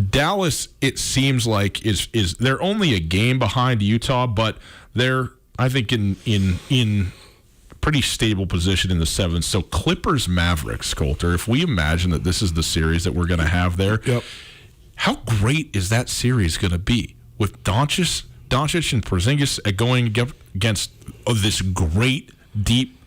Dallas, it seems like, is they're only a game behind Utah, but they're, I think, in pretty stable position in the 7th. So Clippers Mavericks, Coulter, if we imagine that this is the series that we're going to have there, how great is that series going to be with Doncic and Porzingis going against this great, deep,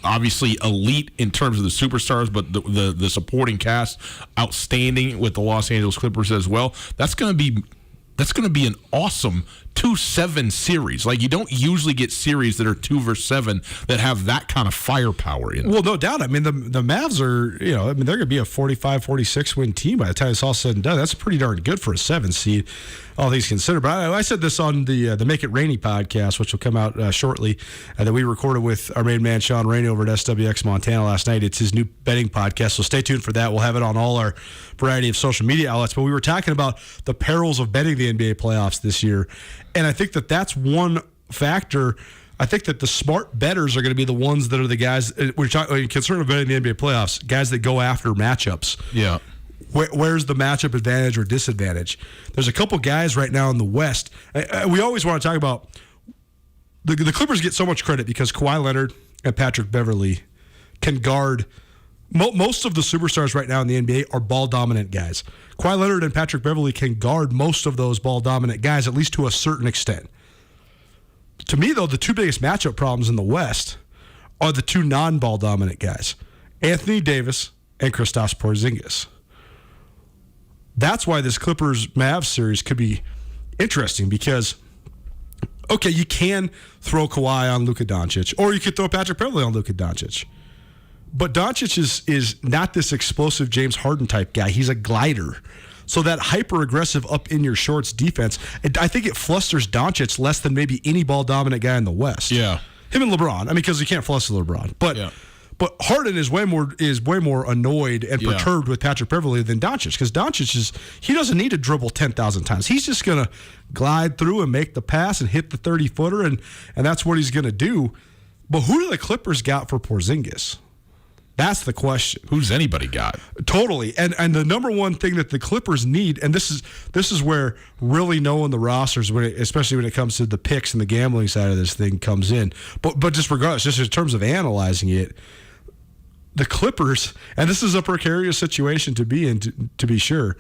obviously elite in terms of the superstars, but the supporting cast outstanding with the Los Angeles Clippers as well. That's going to be an awesome 2-7 series. Like, you don't usually get series that are 2 versus 7 that have that kind of firepower in them. Well, no doubt. I mean, the Mavs are, they're going to be a 45-46 win team by the time it's all said and done. That's pretty darn good for a 7 seed, all things considered. But I said this on the Make It Rainy podcast, which will come out shortly, that we recorded with our main man, Sean Rainey, over at SWX Montana last night. It's his new betting podcast, so stay tuned for that. We'll have it on all our variety of social media outlets. But we were talking about the perils of betting the NBA playoffs this year. And I think that that's one factor. I think that the smart bettors are going to be the ones that are the guys, when you're concerned about betting the NBA playoffs, guys that go after matchups. Yeah. Where's the matchup advantage or disadvantage? There's a couple guys right now in the West. We always want to talk about the Clippers get so much credit because Kawhi Leonard and Patrick Beverley can guard. Most of the superstars right now in the NBA are ball-dominant guys. Kawhi Leonard and Patrick Beverley can guard most of those ball-dominant guys, at least to a certain extent. To me, though, the two biggest matchup problems in the West are the two non-ball-dominant guys, Anthony Davis and Kristaps Porzingis. That's why this Clippers-Mavs series could be interesting because, okay, you can throw Kawhi on Luka Doncic, or you could throw Patrick Beverley on Luka Doncic. But Doncic is not this explosive James Harden type guy. He's a glider. So that hyper-aggressive up-in-your-shorts defense, I think it flusters Doncic less than maybe any ball-dominant guy in the West. Yeah. Him and LeBron. I mean, because you can't fluster LeBron. But Harden is way more annoyed and perturbed with Patrick Beverley than Doncic, because Doncic he doesn't need to dribble 10,000 times. He's just going to glide through and make the pass and hit the 30-footer, and that's what he's going to do. But who do the Clippers got for Porzingis? That's the question. Who's anybody got? Totally. And the number one thing that the Clippers need, and this is where really knowing the rosters, especially when it comes to the picks and the gambling side of this thing, comes in. But just regardless, just in terms of analyzing it, the Clippers, and this is a precarious situation to be in, to be sure,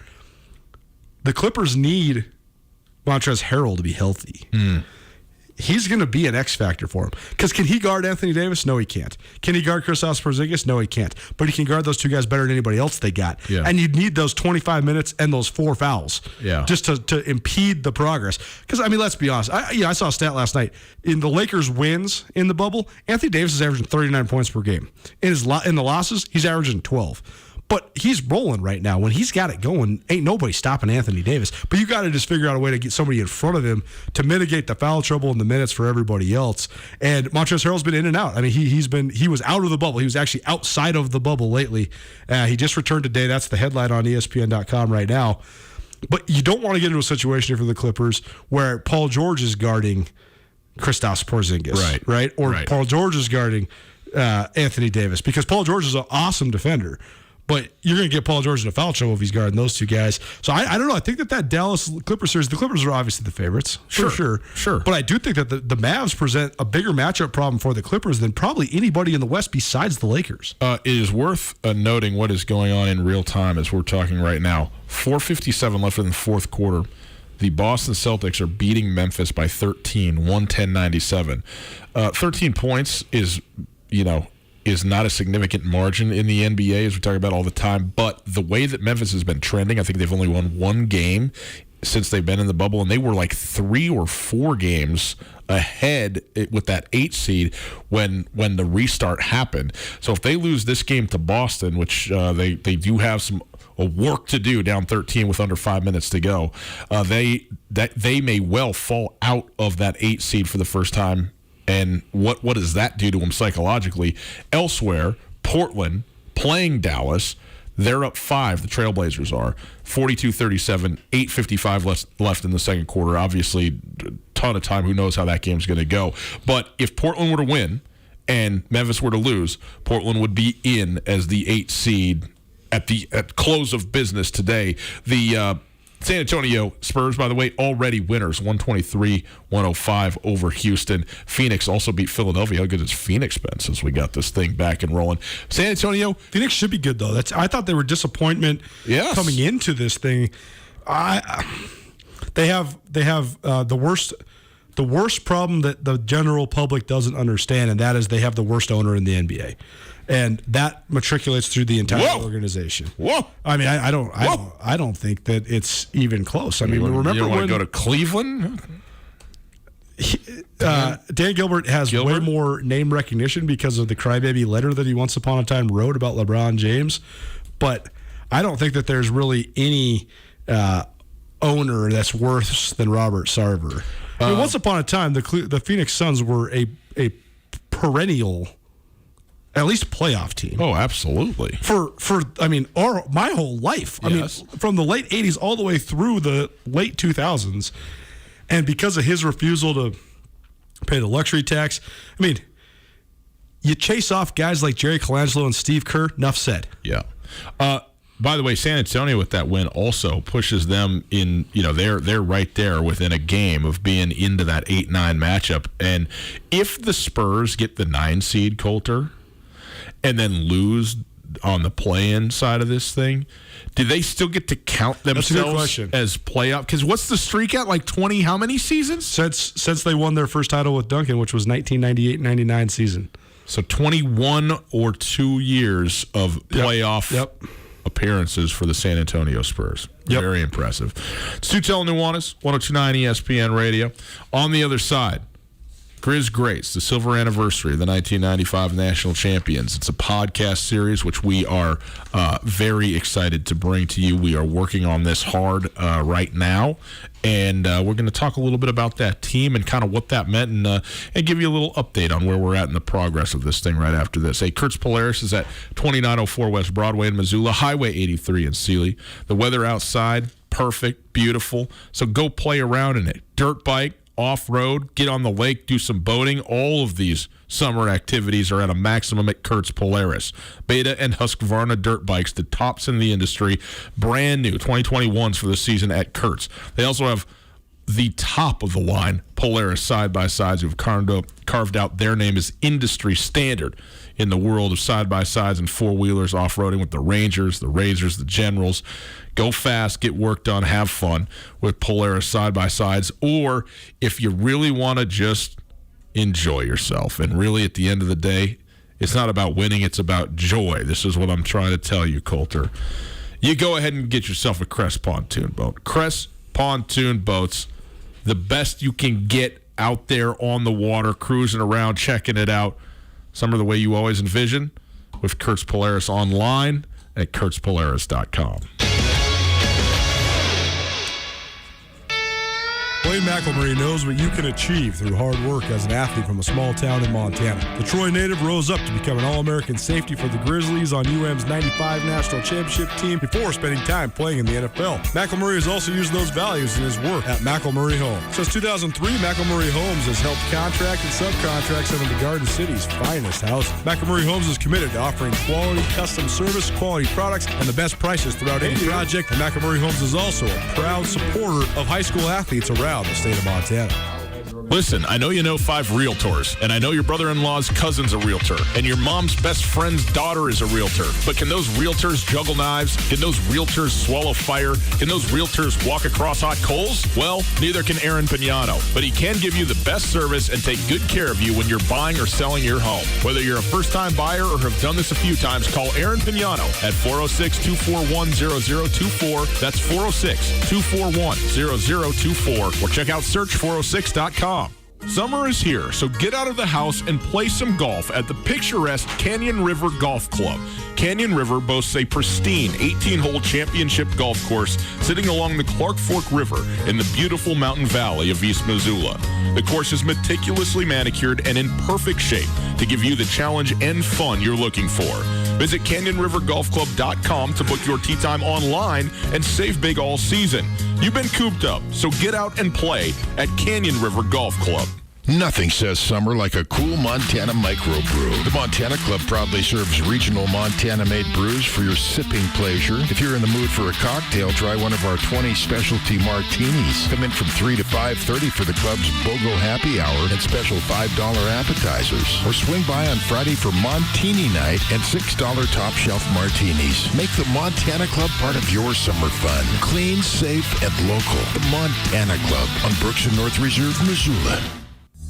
the Clippers need Montrezl Harrell to be healthy. He's going to be an X factor for him. Because can he guard Anthony Davis? No, he can't. Can he guard Kristaps Porzingis? No, he can't. But he can guard those two guys better than anybody else they got. Yeah. And you'd need those 25 minutes and those 4 fouls just to impede the progress. Because, I mean, let's be honest. I saw a stat last night. In the Lakers' wins in the bubble, Anthony Davis is averaging 39 points per game. In the losses, he's averaging 12. But he's rolling right now. When he's got it going, ain't nobody stopping Anthony Davis. But you got to just figure out a way to get somebody in front of him to mitigate the foul trouble and the minutes for everybody else. And Montrezl Harrell's been in and out. I mean, he was out of the bubble. He was actually outside of the bubble lately. He just returned today. That's the headline on ESPN.com right now. But you don't want to get into a situation for the Clippers where Paul George is guarding Kristaps Porzingis, right? Or Paul George is guarding Anthony Davis, because Paul George is an awesome defender. But you're going to get Paul George in a foul trouble if he's guarding those two guys. So I don't know. I think that Dallas Clippers series, the Clippers are obviously the favorites. For sure. But I do think that the Mavs present a bigger matchup problem for the Clippers than probably anybody in the West besides the Lakers. It is worth noting what is going on in real time as we're talking right now. 4:57 left in the fourth quarter. The Boston Celtics are beating Memphis by 13, 110-97. 13 points is not a significant margin in the NBA, as we talk about all the time. But the way that Memphis has been trending, I think they've only won one game since they've been in the bubble, and they were like 3 or 4 games ahead with that 8 seed when the restart happened. So if they lose this game to Boston, which they do have some work to do, down 13 with under 5 minutes to go, they may well fall out of that 8 seed for the first time. And what does that do to them psychologically? Elsewhere, Portland playing Dallas, they're up 5, the Trailblazers are, 42-37, 8:55 left in the second quarter. Obviously, a ton of time. Who knows how that game's going to go. But if Portland were to win and Memphis were to lose, Portland would be in as the 8 seed at close of business today. The San Antonio Spurs, by the way, already winners, 123-105 over Houston. Phoenix also beat Philadelphia. How good has Phoenix been since we got this thing back and rolling? San Antonio. Phoenix should be good, though. I thought they were disappointment coming into this thing. They have the worst problem that the general public doesn't understand, and that is they have the worst owner in the NBA. And that matriculates through the entire organization. Whoa! I mean, I don't think that it's even close. I mean, remember you want when to go to Cleveland? Dan Gilbert has way more name recognition because of the crybaby letter that he once upon a time wrote about LeBron James, but I don't think that there's really any owner that's worse than Robert Sarver. I mean, once upon a time, the Phoenix Suns were a perennial, at least playoff team. Oh, absolutely. My whole life. Yes. I mean, from the late 80s all the way through the late 2000s. And because of his refusal to pay the luxury tax, I mean, you chase off guys like Jerry Colangelo and Steve Kerr, enough said. Yeah. By the way, San Antonio with that win also pushes them in, they're right there within a game of being into that 8-9 matchup. And if the Spurs get the 9 seed, Coulter, and then lose on the play-in side of this thing, do they still get to count themselves as playoff? Because what's the streak at? Like 20, how many seasons? Since they won their first title with Duncan, which was 1998-99 season. So 21 or 2 years of playoff appearances for the San Antonio Spurs. Very impressive. It's Tootell and Nuanez, 102.9 ESPN Radio. On the other side, Grizz Greats, the silver anniversary of the 1995 national champions. It's a podcast series which we are very excited to bring to you. We are working on this hard right now, and we're going to talk a little bit about that team and kind of what that meant, and give you a little update on where we're at in the progress of this thing right after this. Hey, Kurtz Polaris is at 2904 West Broadway in Missoula, Highway 83 in Sealy. The weather outside, perfect, beautiful, so go play around in it. Dirt bike, off-road, get on the lake, do some boating. All of these summer activities are at a maximum at Kurtz Polaris. Beta and Husqvarna dirt bikes, the tops in the industry, brand new 2021s for the season at Kurtz. They also have the top of the line Polaris side-by-sides who've carved out their name as industry standard in the world of side-by-sides and four-wheelers off-roading with the Rangers, the Razors, the Generals. Go fast, get work done, have fun with Polaris side-by-sides. Or if you really want to just enjoy yourself, and really at the end of the day, it's not about winning, it's about joy. This is what I'm trying to tell you, Coulter. You go ahead and get yourself a Crest pontoon boat. Crest pontoon boats, the best you can get out there on the water, cruising around, checking it out. Some are the way you always envision with Kurtz Polaris online at kurtzpolaris.com. Blaine McElmurray knows what you can achieve through hard work as an athlete from a small town in Montana. The Troy native rose up to become an All-American safety for the Grizzlies on UM's 95 National Championship team before spending time playing in the NFL. McElmurray has also used those values in his work at McElmurray Homes. Since 2003, McElmurray Homes has helped contract and subcontract some of the Garden City's finest houses. McElmurray Homes is committed to offering quality custom service, quality products, and the best prices throughout any project. And McElmurray Homes is also a proud supporter of high school athletes around the state of Montana. Listen, I know you know 5 realtors, and I know your brother-in-law's cousin's a realtor, and your mom's best friend's daughter is a realtor. But can those realtors juggle knives? Can those realtors swallow fire? Can those realtors walk across hot coals? Well, neither can Aaron Pignano, but he can give you the best service and take good care of you when you're buying or selling your home. Whether you're a first-time buyer or have done this a few times, call Aaron Pignano at 406-241-0024. That's 406-241-0024. Or check out search406.com. Summer is here, so get out of the house and play some golf at the picturesque Canyon River Golf Club. Canyon River boasts a pristine 18-hole championship golf course sitting along the Clark Fork River in the beautiful mountain valley of East Missoula. The course is meticulously manicured and in perfect shape to give you the challenge and fun you're looking for. Visit CanyonRiverGolfClub.com to book your tee time online and save big all season. You've been cooped up, so get out and play at Canyon River Golf Club. Nothing says summer like a cool Montana microbrew. The Montana Club proudly serves regional Montana-made brews for your sipping pleasure. If you're in the mood for a cocktail, try one of our 20 specialty martinis. Come in from 3 to 5:30 for the club's BOGO Happy Hour and special $5 appetizers. Or swing by on Friday for Montini Night and $6 top shelf martinis. Make the Montana Club part of your summer fun. Clean, safe, and local. The Montana Club on Brooks and North Reserve, Missoula.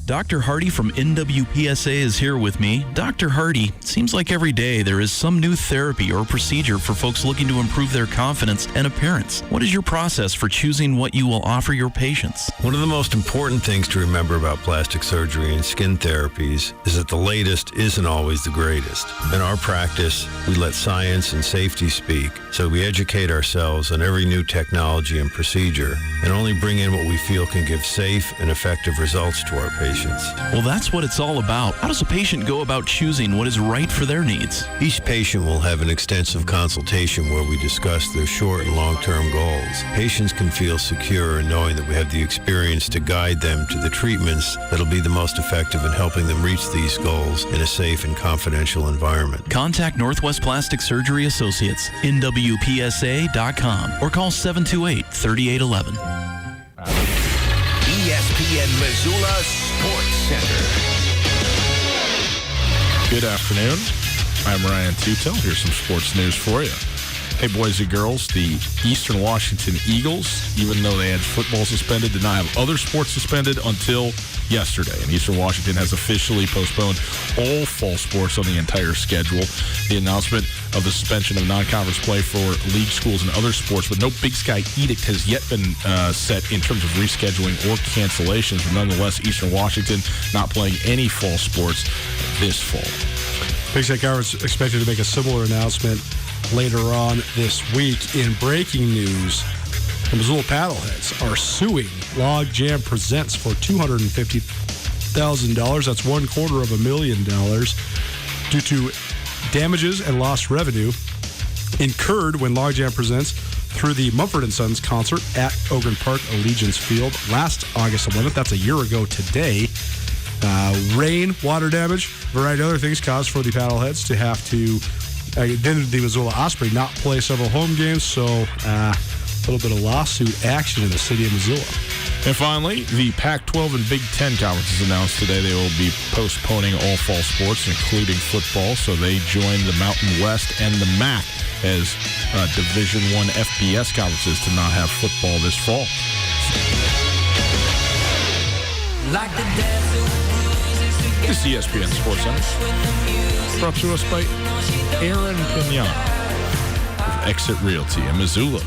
Dr. Hardy from NWPSA is here with me. Dr. Hardy, it seems like every day there is some new therapy or procedure for folks looking to improve their confidence and appearance. What is your process for choosing what you will offer your patients? One of the most important things to remember about plastic surgery and skin therapies is that the latest isn't always the greatest. In our practice, we let science and safety speak, so we educate ourselves on every new technology and procedure and only bring in what we feel can give safe and effective results to our patients. patients. Well, that's what it's all about. How does a patient go about choosing what is right for their needs? Each patient will have an extensive consultation where we discuss their short and long-term goals. Patients can feel secure in knowing that we have the experience to guide them to the treatments that'll be the most effective in helping them reach these goals in a safe and confidential environment. Contact Northwest Plastic Surgery Associates, nwpsa.com, or call 728-3811. ESPN Missoula Sports Center. Good afternoon. I'm Ryan Tootell. Here's some sports news for you. Hey, boys and girls, the Eastern Washington Eagles, even though they had football suspended, did not have other sports suspended until yesterday. And Eastern Washington has officially postponed all fall sports on the entire schedule. The announcement of the suspension of non-conference play for league schools and other sports with no Big Sky edict has yet been set in terms of rescheduling or cancellations. But nonetheless, Eastern Washington not playing any fall sports this fall. Big Sky Conference expected to make a similar announcement later on this week. In breaking news, the Missoula Paddleheads are suing Log Jam Presents for $250,000. That's $250,000 due to damages and lost revenue incurred when Log Jam Presents threw the Mumford & Sons concert at Ogren Park Allegiance Field last August 11th. That's a year ago today. Rain, water damage, a variety of other things caused for the Paddleheads to have to then the Missoula Osprey not play several home games, so a little bit of lawsuit action in the city of Missoula. And finally, the Pac-12 and Big Ten conferences announced today they will be postponing all fall sports, including football, so they join the Mountain West and the MAC as Division I FBS conferences to not have football this fall. This is ESPN Sports Center, brought to us by Aaron Pinion of Exit Realty in Missoula.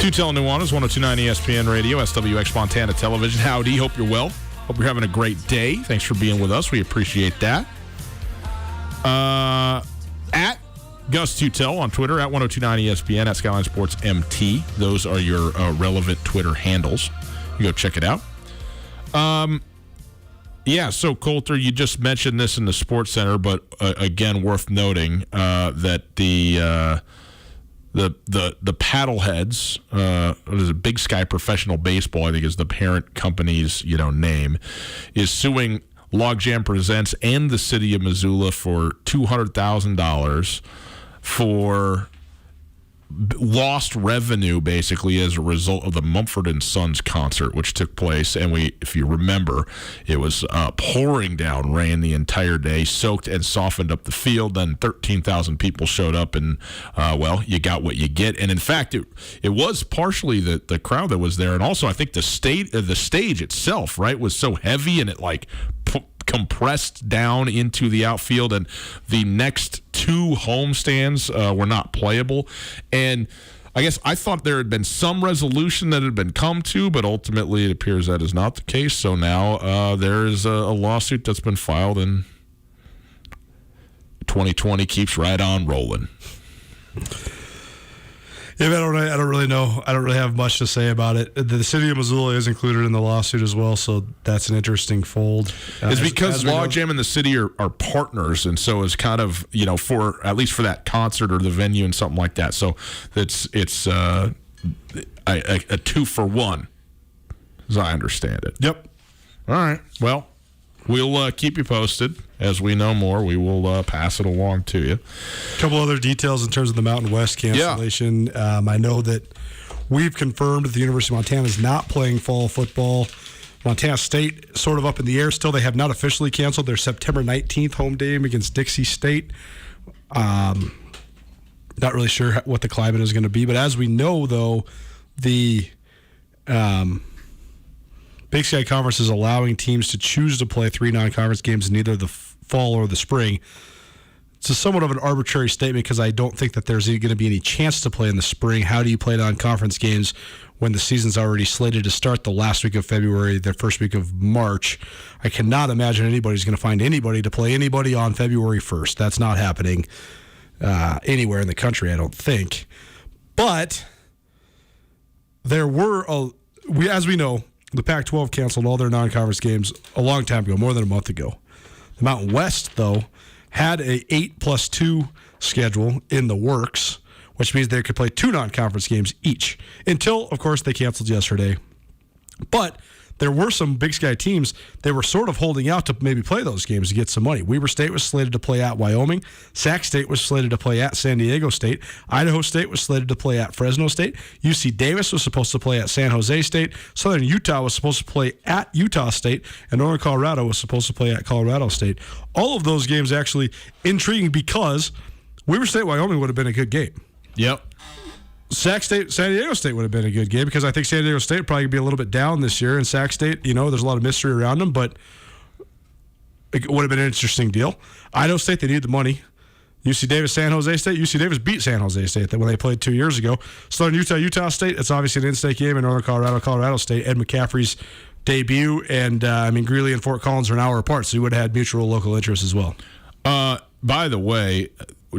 Tootell and Nuanez, 102.9 ESPN Radio, SWX Montana Television. Howdy, hope you're well. Hope you're having a great day. Thanks for being with us. We appreciate that. At Gus Tootell on Twitter, at 102.9 ESPN, at Skyline Sports MT. Those are your relevant Twitter handles. You go check it out. Yeah, so Coulter, you just mentioned this in the Sports Center, but again, worth noting that the Paddleheads, what is it, Big Sky Professional Baseball, I think is the parent company's name, is suing Logjam Presents and the city of Missoula for $200,000 for lost revenue, basically, as a result of the Mumford & Sons concert, which took place, and if you remember, it was pouring down rain the entire day, soaked and softened up the field. Then 13,000 people showed up, and you got what you get. And in fact, it was partially the crowd that was there, and also I think the stage itself, right, was so heavy, and it compressed down into the outfield, and the next two home stands were not playable. And I guess I thought there had been some resolution that had been come to, but ultimately it appears that is not the case. So now there is a lawsuit that's been filed, and 2020 keeps right on rolling. Yeah, I don't really know. I don't really have much to say about it. The city of Missoula is included in the lawsuit as well, so that's an interesting fold. It's because Logjam and the city are partners, and so it's kind of, for at least for that concert or the venue and something like that. So it's a 2-for-1, as I understand it. Yep. All right. Well, we'll keep you posted. As we know more, we will pass it along to you. A couple other details in terms of the Mountain West cancellation. Yeah. I know that we've confirmed that the University of Montana is not playing fall football. Montana State sort of up in the air still. They have not officially canceled their September 19th home game against Dixie State. Not really sure what the climate is going to be. But as we know, though, the Big Sky Conference is allowing teams to choose to play 3 non-conference games in either the fall or the spring. It's a somewhat of an arbitrary statement because I don't think that there's going to be any chance to play in the spring. How do you play non-conference games when the season's already slated to start the last week of February, the first week of March? I cannot imagine anybody's going to find anybody to play anybody on February 1st. That's not happening anywhere in the country, I don't think. But there were as we know, the Pac-12 canceled all their non-conference games a long time ago, more than a month ago. The Mountain West, though, had a 8+2 schedule in the works, which means they could play 2 non-conference games each until, of course, they canceled yesterday. But there were some Big Sky teams that were sort of holding out to maybe play those games to get some money. Weber State was slated to play at Wyoming. Sac State was slated to play at San Diego State. Idaho State was slated to play at Fresno State. UC Davis was supposed to play at San Jose State. Southern Utah was supposed to play at Utah State. And Northern Colorado was supposed to play at Colorado State. All of those games actually intriguing because Weber State, Wyoming would have been a good game. Yep. Sac State, San Diego State would have been a good game because I think San Diego State probably be a little bit down this year, and Sac State, there's a lot of mystery around them, but it would have been an interesting deal. Idaho State, they needed the money. UC Davis, San Jose State. UC Davis beat San Jose State when they played 2 years ago. Southern Utah, Utah State. It's obviously an in-state game. In Northern Colorado, Colorado State. Ed McCaffrey's debut, and Greeley and Fort Collins are an hour apart, so you would have had mutual local interest as well. By the way,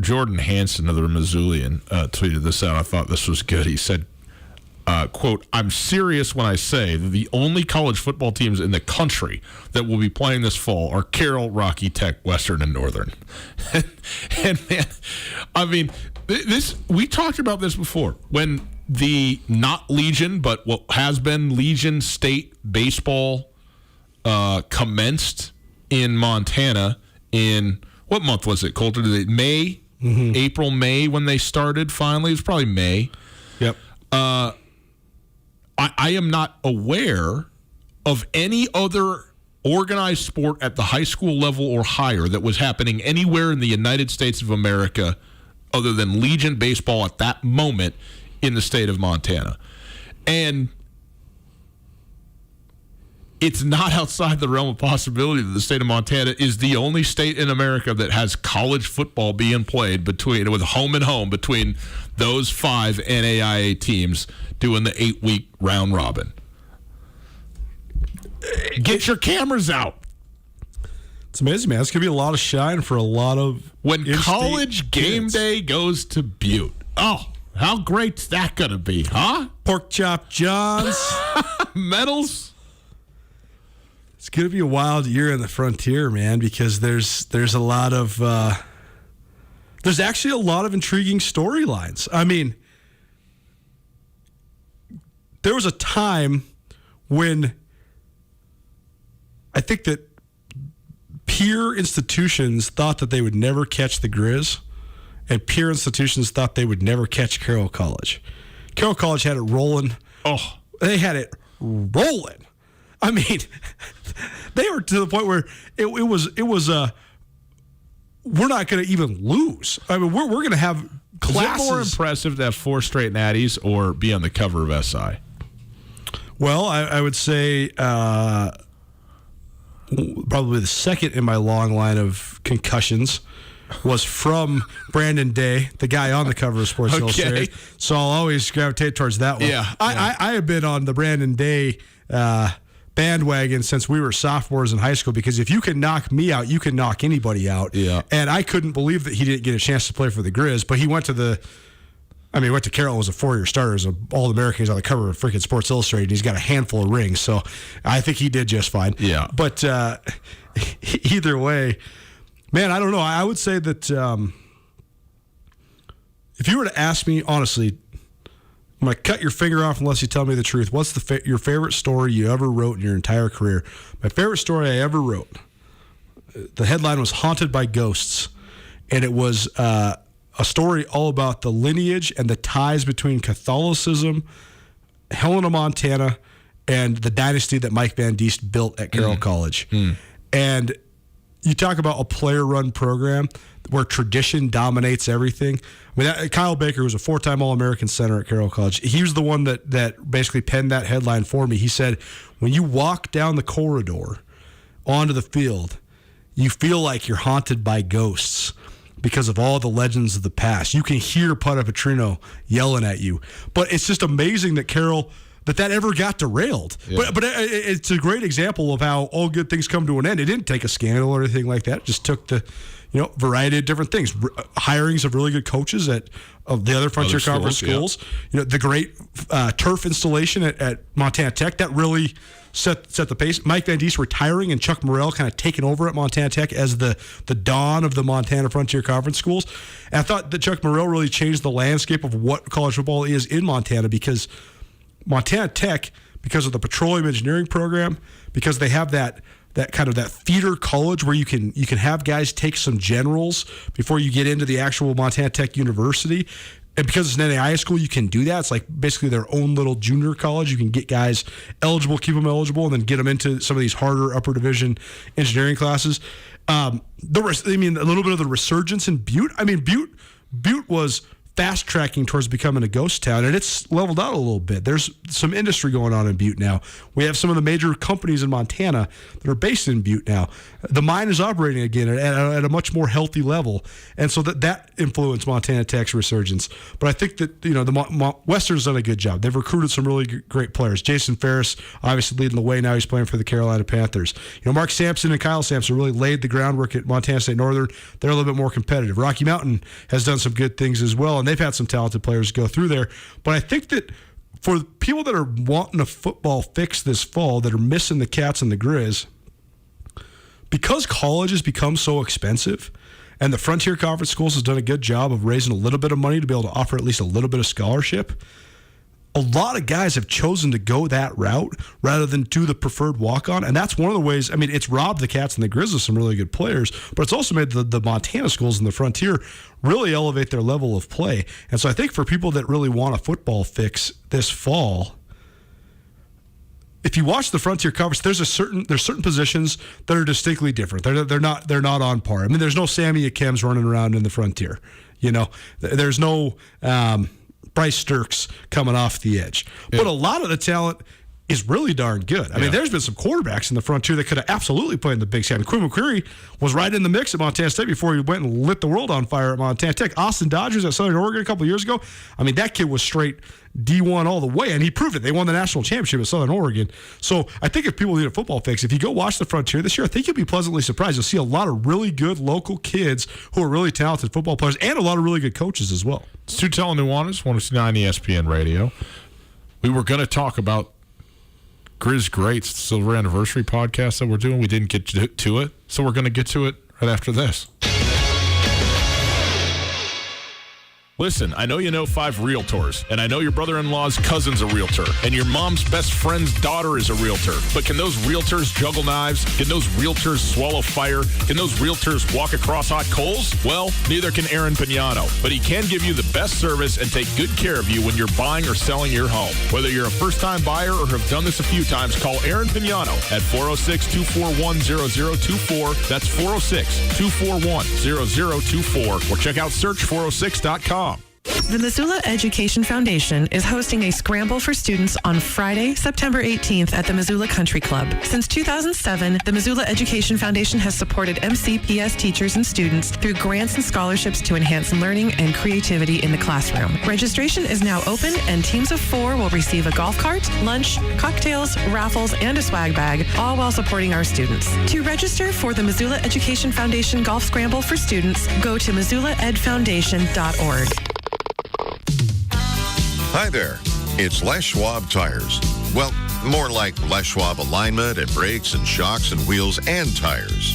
Jordan Hansen of the Missoulian tweeted this out. I thought this was good. He said, quote, "I'm serious when I say that the only college football teams in the country that will be playing this fall are Carroll, Rocky, Tech, Western, and Northern." And man, we talked about this before. When the not Legion, but what has been Legion State baseball commenced in Montana in, what month was it, Colter? May? Mm-hmm. April, May, when they started finally. It was probably May. Yep. I am not aware of any other organized sport at the high school level or higher that was happening anywhere in the United States of America other than Legion baseball at that moment in the state of Montana. And it's not outside the realm of possibility that the state of Montana is the only state in America that has college football being played with home and home between those 5 NAIA teams doing the 8-week round robin. Get your cameras out. It's amazing, man. It's going to be a lot of shine for a lot of when college game day goes to Butte. Oh, how great's that going to be, huh? Pork chop Johns. Medals. It's going to be a wild year in the Frontier, man, because there's a lot of there's actually a lot of intriguing storylines. I mean, there was a time when I think that peer institutions thought that they would never catch the Grizz, and peer institutions thought they would never catch Carroll College. Carroll College had it rolling. Oh, they had it rolling. I mean, they were to the point where it was we're not going to even lose. I mean, we're going to have classes. Is it more impressive to have 4 straight natties or be on the cover of SI? Well, I would say probably the second in my long line of concussions was from Brandon Day, the guy on the cover of Sports Illustrated. So I'll always gravitate towards that one. Yeah, I have been on the Brandon Day bandwagon since we were sophomores in high school, because if you can knock me out, you can knock anybody out. Yeah. And I couldn't believe that he didn't get a chance to play for the Grizz, but he went to Carroll as a 4-year starter, as All-American. He's on the cover of freaking Sports Illustrated, and he's got a handful of rings, so I think he did just fine. Yeah. But either way, man, I don't know. I would say that if you were to ask me, honestly, I'm going to cut your finger off unless you tell me the truth. What's your favorite story you ever wrote in your entire career? My favorite story I ever wrote, the headline was Haunted by Ghosts, and it was a story all about the lineage and the ties between Catholicism, Helena, Montana, and the dynasty that Mike Van Diest built at Carroll College. And you talk about a player-run program where tradition dominates everything. I mean, Kyle Baker was a 4-time All-American center at Carroll College. He was the one that basically penned that headline for me. He said, when you walk down the corridor onto the field, you feel like you're haunted by ghosts because of all the legends of the past. You can hear Pata Petrino yelling at you. But it's just amazing that Carroll that ever got derailed. Yeah. But it's a great example of how all good things come to an end. It didn't take a scandal or anything like that. It just took the variety of different things. Hirings of really good coaches of the other Frontier Conference schools. Yeah. The great turf installation at Montana Tech, that really set the pace. Mike Van Diest retiring and Chuck Morrell kind of taking over at Montana Tech as the dawn of the Montana Frontier Conference schools. And I thought that Chuck Morrell really changed the landscape of what college football is in Montana, because Montana Tech, because of the petroleum engineering program, because they have that kind of that feeder college where you can have guys take some generals before you get into the actual Montana Tech University. And because it's an NAIA school, you can do that. It's like basically their own little junior college. You can get guys eligible, keep them eligible, and then get them into some of these harder upper division engineering classes. A little bit of the resurgence in Butte. I mean, Butte was fast tracking towards becoming a ghost town, and it's leveled out a little bit. There's some industry going on in Butte now. We have some of the major companies in Montana that are based in Butte now. The mine is operating again at a much more healthy level, and so that influenced Montana Tech's resurgence. But I think that the Western's done a good job. They've recruited some really great players. Jason Ferris obviously leading the way now. He's playing for the Carolina Panthers. Mark Sampson and Kyle Sampson really laid the groundwork at Montana State Northern. They're a little bit more competitive. Rocky Mountain has done some good things as well, and they've had some talented players go through there. But I think that for people that are wanting a football fix this fall, that are missing the Cats and the Grizz, because college has become so expensive, and the Frontier Conference schools has done a good job of raising a little bit of money to be able to offer at least a little bit of scholarship, a lot of guys have chosen to go that route rather than do the preferred walk-on. And that's one of the ways, it's robbed the Cats and the Grizz of some really good players, but it's also made the Montana schools and the Frontier really elevate their level of play. And so I think for people that really want a football fix this fall, if you watch the Frontier Conference, there's certain positions that are distinctly different. They're not on par. There's no Sammy Akems running around in the Frontier. There's no Bryce Sturks coming off the edge. Yeah. But a lot of the talent is really darn good. There's been some quarterbacks in the Frontier that could have absolutely played in the Big Sky. Quinn McCreary was right in the mix at Montana State before he went and lit the world on fire at Montana Tech. Austin Dodgers at Southern Oregon a couple of years ago. That kid was straight D1 all the way, and he proved it. They won the national championship at Southern Oregon. So I think if people need a football fix, if you go watch the Frontier this year, I think you'll be pleasantly surprised. You'll see a lot of really good local kids who are really talented football players and a lot of really good coaches as well. It's Tootell and Nuanez, 102.9 ESPN Radio. We were going to talk about Grizz Greats, the Silver Anniversary podcast that we're doing. We didn't get to it, so we're going to get to it right after this. Listen, I know you know 5 realtors, and I know your brother-in-law's cousin's a realtor, and your mom's best friend's daughter is a realtor. But can those realtors juggle knives? Can those realtors swallow fire? Can those realtors walk across hot coals? Well, neither can Aaron Pignano, but he can give you the best service and take good care of you when you're buying or selling your home. Whether you're a first-time buyer or have done this a few times, call Aaron Pignano at 406-241-0024. That's 406-241-0024. Or check out search406.com. The Missoula Education Foundation is hosting a scramble for students on Friday, September 18th at the Missoula Country Club. Since 2007, the Missoula Education Foundation has supported MCPS teachers and students through grants and scholarships to enhance learning and creativity in the classroom. Registration is now open, and teams of 4 will receive a golf cart, lunch, cocktails, raffles, and a swag bag, all while supporting our students. To register for the Missoula Education Foundation Golf Scramble for Students, go to MissoulaEdFoundation.org. Hi there, it's Les Schwab Tires. Well, more like Les Schwab alignment and brakes and shocks and wheels and tires.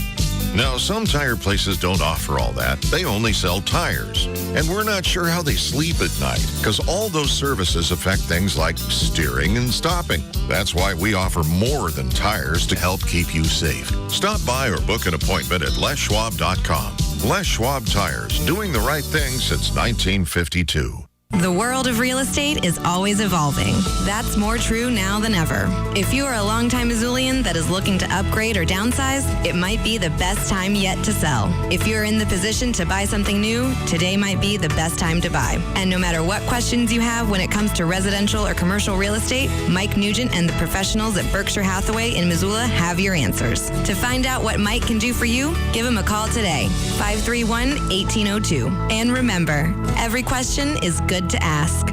Now, some tire places don't offer all that. They only sell tires. And we're not sure how they sleep at night, because all those services affect things like steering and stopping. That's why we offer more than tires to help keep you safe. Stop by or book an appointment at leschwab.com. Les Schwab Tires, doing the right thing since 1952. The world of real estate is always evolving. That's more true now than ever. If you are a longtime Missoulian that is looking to upgrade or downsize, it might be the best time yet to sell. If you're in the position to buy something new, today might be the best time to buy. And no matter what questions you have when it comes to residential or commercial real estate, Mike Nugent and the professionals at Berkshire Hathaway in Missoula have your answers. To find out what Mike can do for you, give him a call today, 531-1802. And remember, every question is good to ask.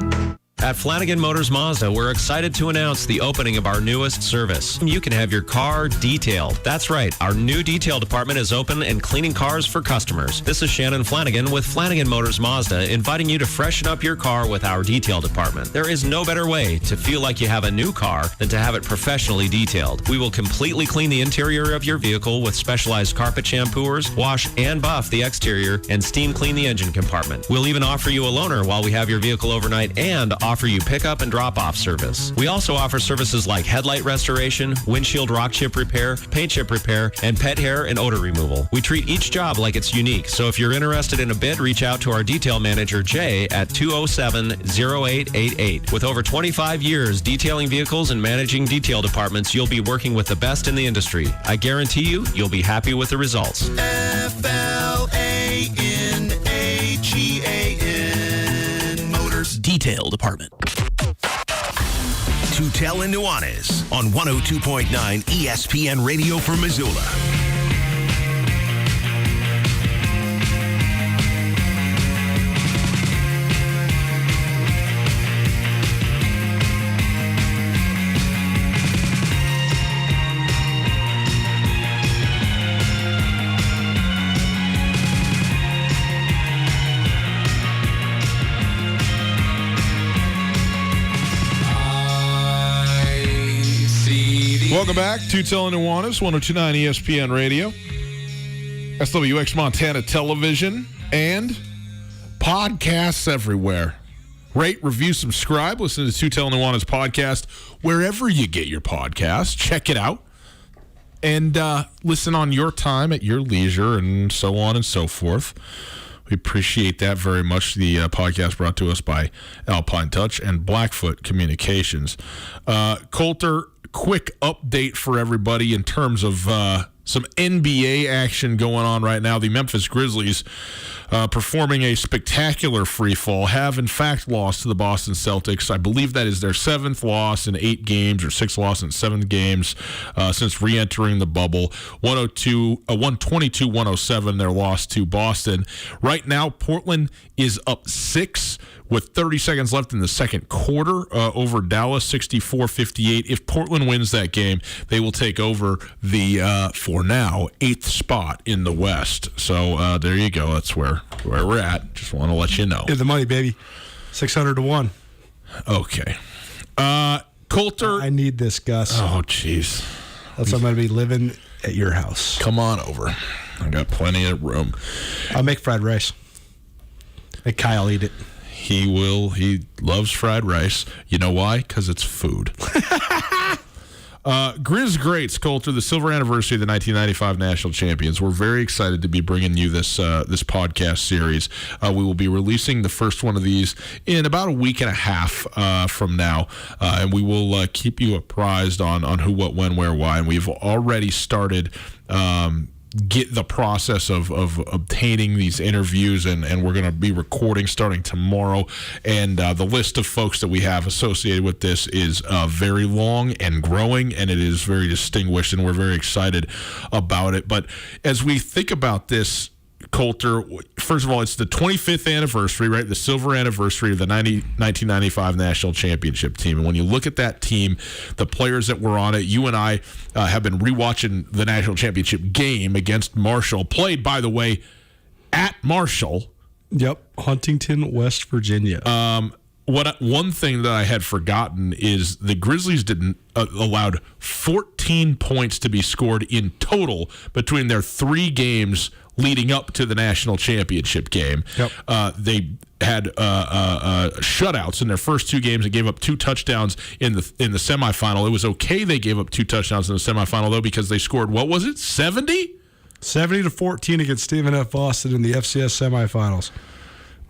At Flanagan Motors Mazda, we're excited to announce the opening of our newest service. You can have your car detailed. That's right, our new detail department is open and cleaning cars for customers. This is Shannon Flanagan with Flanagan Motors Mazda, inviting you to freshen up your car with our detail department. There is no better way to feel like you have a new car than to have it professionally detailed. We will completely clean the interior of your vehicle with specialized carpet shampooers, wash and buff the exterior, and steam clean the engine compartment. We'll even offer you a loaner while we have your vehicle overnight and offer you pickup and drop-off service. We also offer services like headlight restoration, windshield rock chip repair, paint chip repair, and pet hair and odor removal. We treat each job like it's unique, so if you're interested in a bid, reach out to our detail manager, Jay, at 207-0888. With over 25 years detailing vehicles and managing detail departments, you'll be working with the best in the industry. I guarantee you'll be happy with the results. FLANAGAN Motors Detail Department. Tootell and Nuanez on 102.9 ESPN Radio for Missoula. Welcome back to Tootell and Nuanez, 102.9 ESPN Radio, SWX Montana Television, and podcasts everywhere. Rate, review, subscribe. Listen to Tootell and Nuanez podcast wherever you get your podcasts. Check it out. And listen on your time, at your leisure, and so on and so forth. We appreciate that very much. The podcast brought to us by Alpine Touch and Blackfoot Communications. Coulter, quick update for everybody in terms of some NBA action going on right now. The Memphis Grizzlies, performing a spectacular free fall, have in fact lost to the Boston Celtics. I believe that is their 7th loss in 8 games or 6th loss in 7 games since re-entering the bubble. 122-107, their loss to Boston. Right now, Portland is up 6 with 30 seconds left in the second quarter over Dallas, 64-58. If Portland wins that game, they will take over the, for now, 8th spot in the West. So there you go. That's where we're at. Just want to let you know. Get the money, baby. 600 to 1. Okay. Coulter. I need this, Gus. Oh, jeez. That's why I'm going to be living at your house. Come on over. I got plenty of room. I'll make fried rice. Make Kyle eat it. He will. He loves fried rice. You know why? Because it's food. Grizz Greats, Coulter, the silver anniversary of the 1995 national champions. We're very excited to be bringing you this this podcast series. We will be releasing the first one of these in about a week and a half from now, and we will keep you apprised on who, what, when, where, why. And we've already started get the process of obtaining these interviews, and we're going to be recording starting tomorrow. And the list of folks that we have associated with this is very long and growing, and it is very distinguished, and we're very excited about it. But as we think about this, Coulter, first of all, it's the 25th anniversary, right? The silver anniversary of the 1995 national championship team. And when you look at that team, the players that were on it, you and I have been rewatching the national championship game against Marshall, played, by the way, at Marshall. Yep, Huntington, West Virginia. One thing that I had forgotten is the Grizzlies allowed 14 points to be scored in total between their 3 games leading up to the national championship game. Yep. They had shutouts in their first 2 games and gave up 2 touchdowns in the semifinal. It was okay they gave up 2 touchdowns in the semifinal, though, because they scored, what was it, 70? 70-14 against Stephen F. Austin in the FCS semifinals.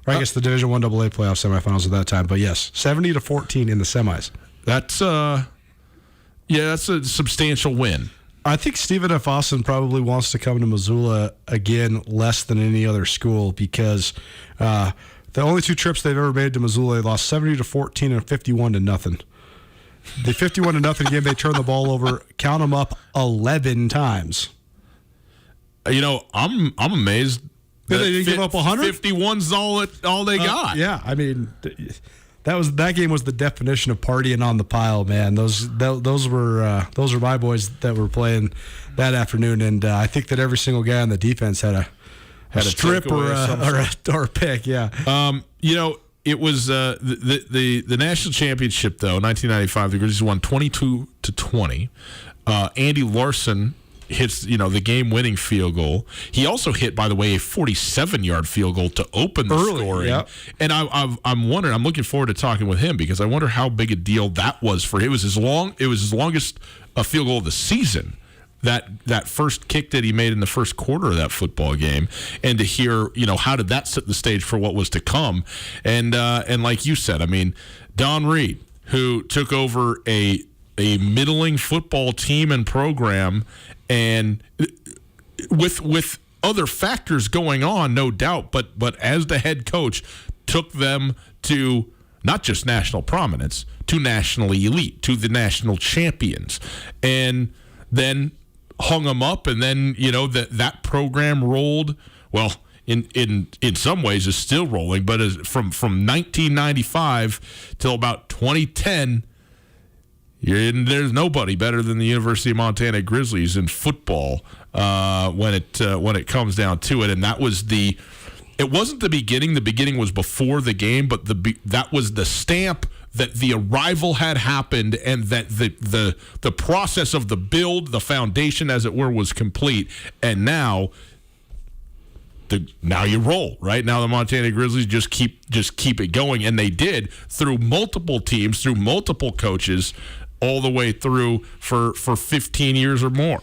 Or I guess the Division I AA playoff semifinals at that time. But yes, 70-14 in the semis. That's that's a substantial win. I think Stephen F. Austin probably wants to come to Missoula again less than any other school, because the only 2 trips they've ever made to Missoula, they lost 70-14 and 51-0. The 51-0 game, they turned the ball over, count them up, 11 times. You know, I'm amazed. They didn't give up 100? 51's all they got. Yeah, I mean, that game was the definition of partying on the pile, man. Those were my boys that were playing that afternoon, and I think that every single guy on the defense had a strip or a pick. Yeah. It was the national championship though. 1995, the Grizzlies won 22-20. Andy Larson hits the game-winning field goal. He also hit, by the way, a 47-yard field goal to open the scoring. Yep. And I'm wondering. I'm looking forward to talking with him because I wonder how big a deal that was for him. It was his longest field goal of the season. That first kick that he made in the first quarter of that football game, and to hear how did that set the stage for what was to come, and like you said, I mean, Don Reed, who took over a middling football team and program, and with other factors going on, no doubt, but as the head coach, took them to not just national prominence, to national elite, to the national champions, and then hung them up, and then that program rolled. Well, in some ways is still rolling, but from 1995 till about 2010. There's nobody better than the University of Montana Grizzlies in football when it comes down to it, and that was it wasn't the beginning. The beginning was before the game, but that was the stamp that the arrival had happened, and that the process of the build, the foundation, as it were, was complete, and now you roll, right? Now the Montana Grizzlies just keep it going, and they did through multiple teams, through multiple coaches, all the way through for 15 years or more.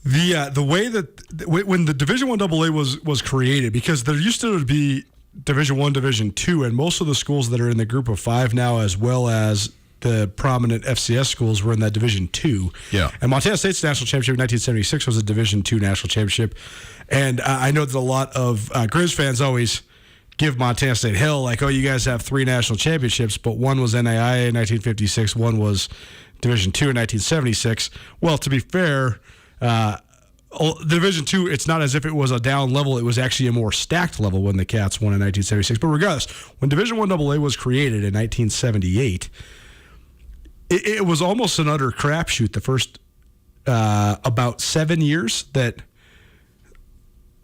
The way that when the Division I AA was created, because there used to be Division I, Division II, and most of the schools that are in the Group of Five now, as well as the prominent FCS schools, were in that Division II. Yeah. And Montana State's national championship in 1976 was a Division II national championship. And I know that a lot of Grizz fans always give Montana State hell, like, oh, you guys have 3 national championships, but one was NAIA in 1956, one was Division II in 1976. Well, to be fair, Division II, it's not as if it was a down level. It was actually a more stacked level when the Cats won in 1976. But regardless, when Division I AA was created in 1978, it was almost an utter crapshoot the first about 7 years that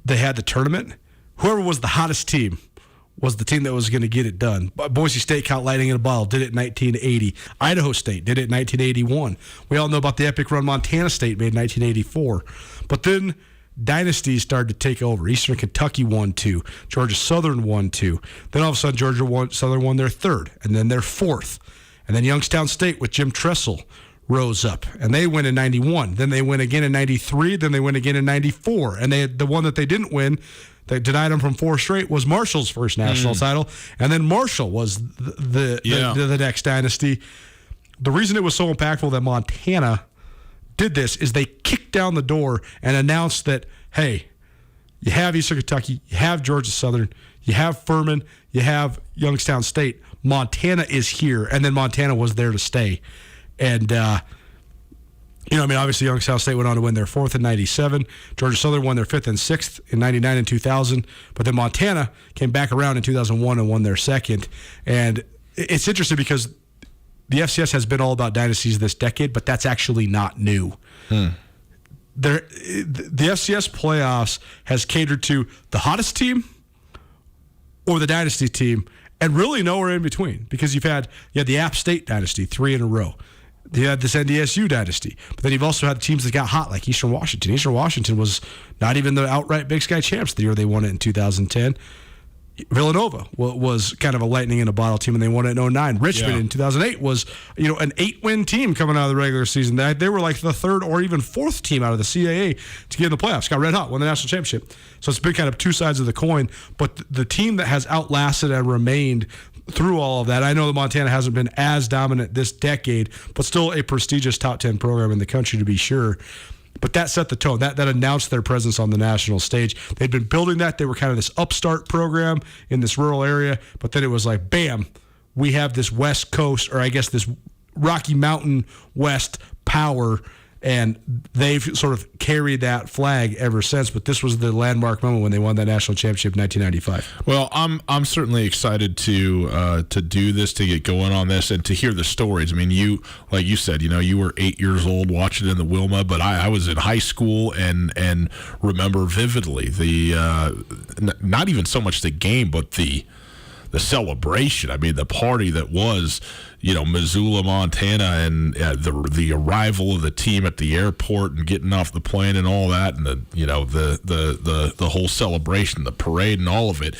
they had the tournament. Whoever was the hottest team was the team that was going to get it done. Boise State caught lightning in a bottle, did it in 1980. Idaho State did it in 1981. We all know about the epic run Montana State made in 1984. But then dynasties started to take over. Eastern Kentucky won 2. Georgia Southern won 2. Then all of a sudden Georgia Southern won their 3rd, and then their 4th. And then Youngstown State with Jim Tressel rose up, and they win in 91. Then they win again in 93. Then they win again in 94. And the one that they didn't win, that denied them from 4 straight, was Marshall's first national title. And then Marshall was the next dynasty. The reason it was so impactful that Montana did this is they kicked down the door and announced that, hey, you have Eastern Kentucky, you have Georgia Southern, you have Furman, you have Youngstown State. Montana is here, and then Montana was there to stay. And obviously Youngstown State went on to win their 4th in 97. Georgia Southern won their 5th and 6th in 99 and 2000. But then Montana came back around in 2001 and won their 2nd. And it's interesting because the FCS has been all about dynasties this decade, but that's actually not new. The FCS playoffs has catered to the hottest team or the dynasty team, and really nowhere in between, because you had the App State dynasty 3 in a row. You had this NDSU dynasty, but then you've also had teams that got hot, like Eastern Washington. Eastern Washington was not even the outright Big Sky champs the year they won it in 2010. Villanova was kind of a lightning in a bottle team, and they won it in 2009. Richmond in 2008 was an 8-win team coming out of the regular season. They were like the 3rd or even 4th team out of the CAA to get in the playoffs. Got red hot, won the national championship. So it's been kind of 2 sides of the coin. But the team that has outlasted and remained through all of that, I know that Montana hasn't been as dominant this decade, but still a prestigious top 10 program in the country to be sure. But that set the tone. That announced their presence on the national stage. They'd been building that. They were kind of this upstart program in this rural area. But then it was like, bam, we have this West Coast, or I guess this Rocky Mountain West power. And they've sort of carried that flag ever since. But this was the landmark moment when they won that national championship in 1995. Well, I'm certainly excited to do this, to get going on this, and to hear the stories. I mean, you, like you said, you were 8 years old watching it in the Wilma, but I was in high school and remember vividly not even so much the game, but the celebration. I mean, the party that was, Missoula, Montana, and the arrival of the team at the airport and getting off the plane and all that, and the whole celebration, the parade, and all of it.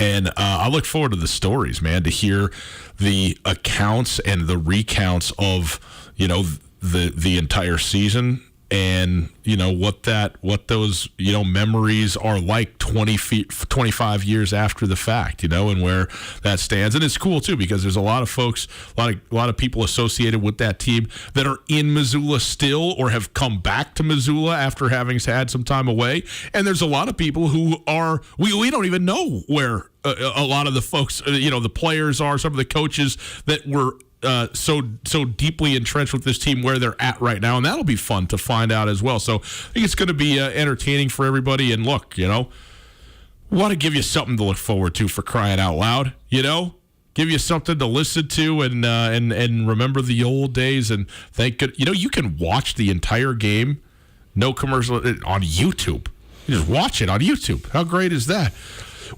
And I look forward to the stories, man, to hear the accounts and the recounts of the entire season. And what those memories are like 25 years after the fact, and where that stands. And it's cool too, because there's a lot of folks, a lot of people associated with that team that are in Missoula still, or have come back to Missoula after having had some time away. And there's a lot of people who are we don't even know where a lot of the folks, the players are, some of the coaches that were so deeply entrenched with this team, where they're at right now, and that'll be fun to find out as well. So I think it's going to be entertaining for everybody. And look, want to give you something to look forward to, for crying out loud. Give you something to listen to and remember the old days. And thank God, you can watch the entire game, no commercial, on YouTube. You just watch it on YouTube. How great is that?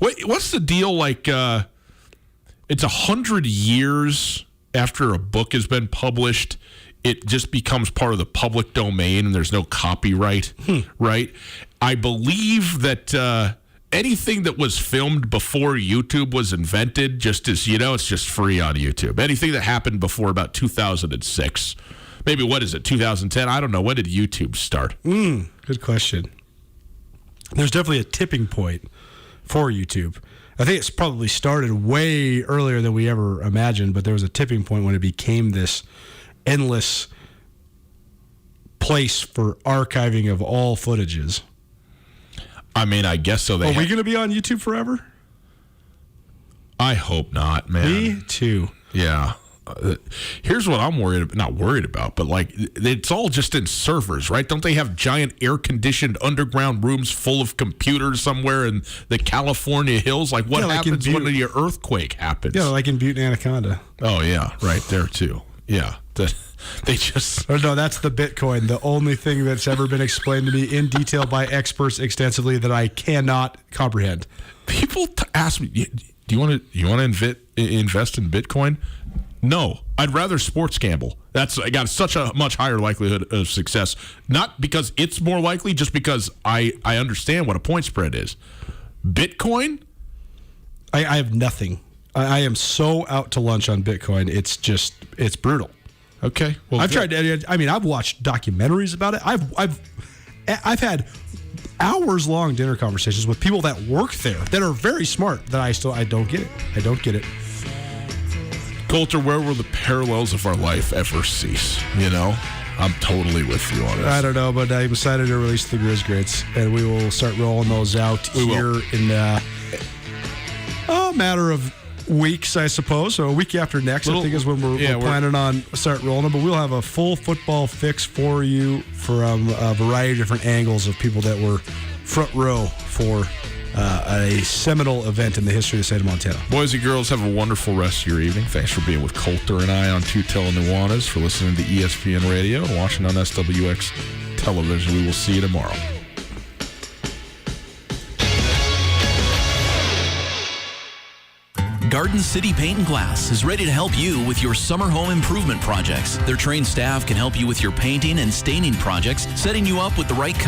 What's the deal? Like, it's 100 years after a book has been published, it just becomes part of the public domain and there's no copyright, right? I believe that anything that was filmed before YouTube was invented, just as, it's just free on YouTube. Anything that happened before about 2006, maybe, 2010? I don't know. When did YouTube start? Good question. There's definitely a tipping point for YouTube. I think it's probably started way earlier than we ever imagined, but there was a tipping point when it became this endless place for archiving of all footages. I mean, I guess so. Are we going to be on YouTube forever? I hope not, man. Me too. Yeah. Here's what I'm not worried about, but like, it's all just in servers, right? Don't they have giant air-conditioned underground rooms full of computers somewhere in the California hills? Like, what happens when the earthquake happens? Yeah, like in Butte and Anaconda. Oh, yeah, right there, too. Yeah. They just... Oh, no, that's the Bitcoin. The only thing that's ever been explained to me in detail by experts extensively that I cannot comprehend. People ask me, do you want to invest in Bitcoin? No, I'd rather sports gamble. I got such a much higher likelihood of success. Not because it's more likely, just because I understand what a point spread is. Bitcoin? I have nothing. I am so out to lunch on Bitcoin. It's brutal. Okay. Well, I've tried. I've watched documentaries about it. I've had hours-long dinner conversations with people that work there that are very smart. That I don't get it. I don't get it. Coulter, where will the parallels of our life ever cease? I'm totally with you on this. I don't know, but I'm excited to release the Grizz Grits, and we will start rolling those out in a matter of weeks, I suppose. So a week after next, I think, is when we're planning on start rolling them. But we'll have a full football fix for you from a variety of different angles of people that were front row for a seminal event in the history of the state of Montana. Boys and girls, have a wonderful rest of your evening. Thanks for being with Coulter and I on Tootell and Nuanez, for listening to ESPN Radio and watching on SWX television. We will see you tomorrow. Garden City Paint and Glass is ready to help you with your summer home improvement projects. Their trained staff can help you with your painting and staining projects, setting you up with the right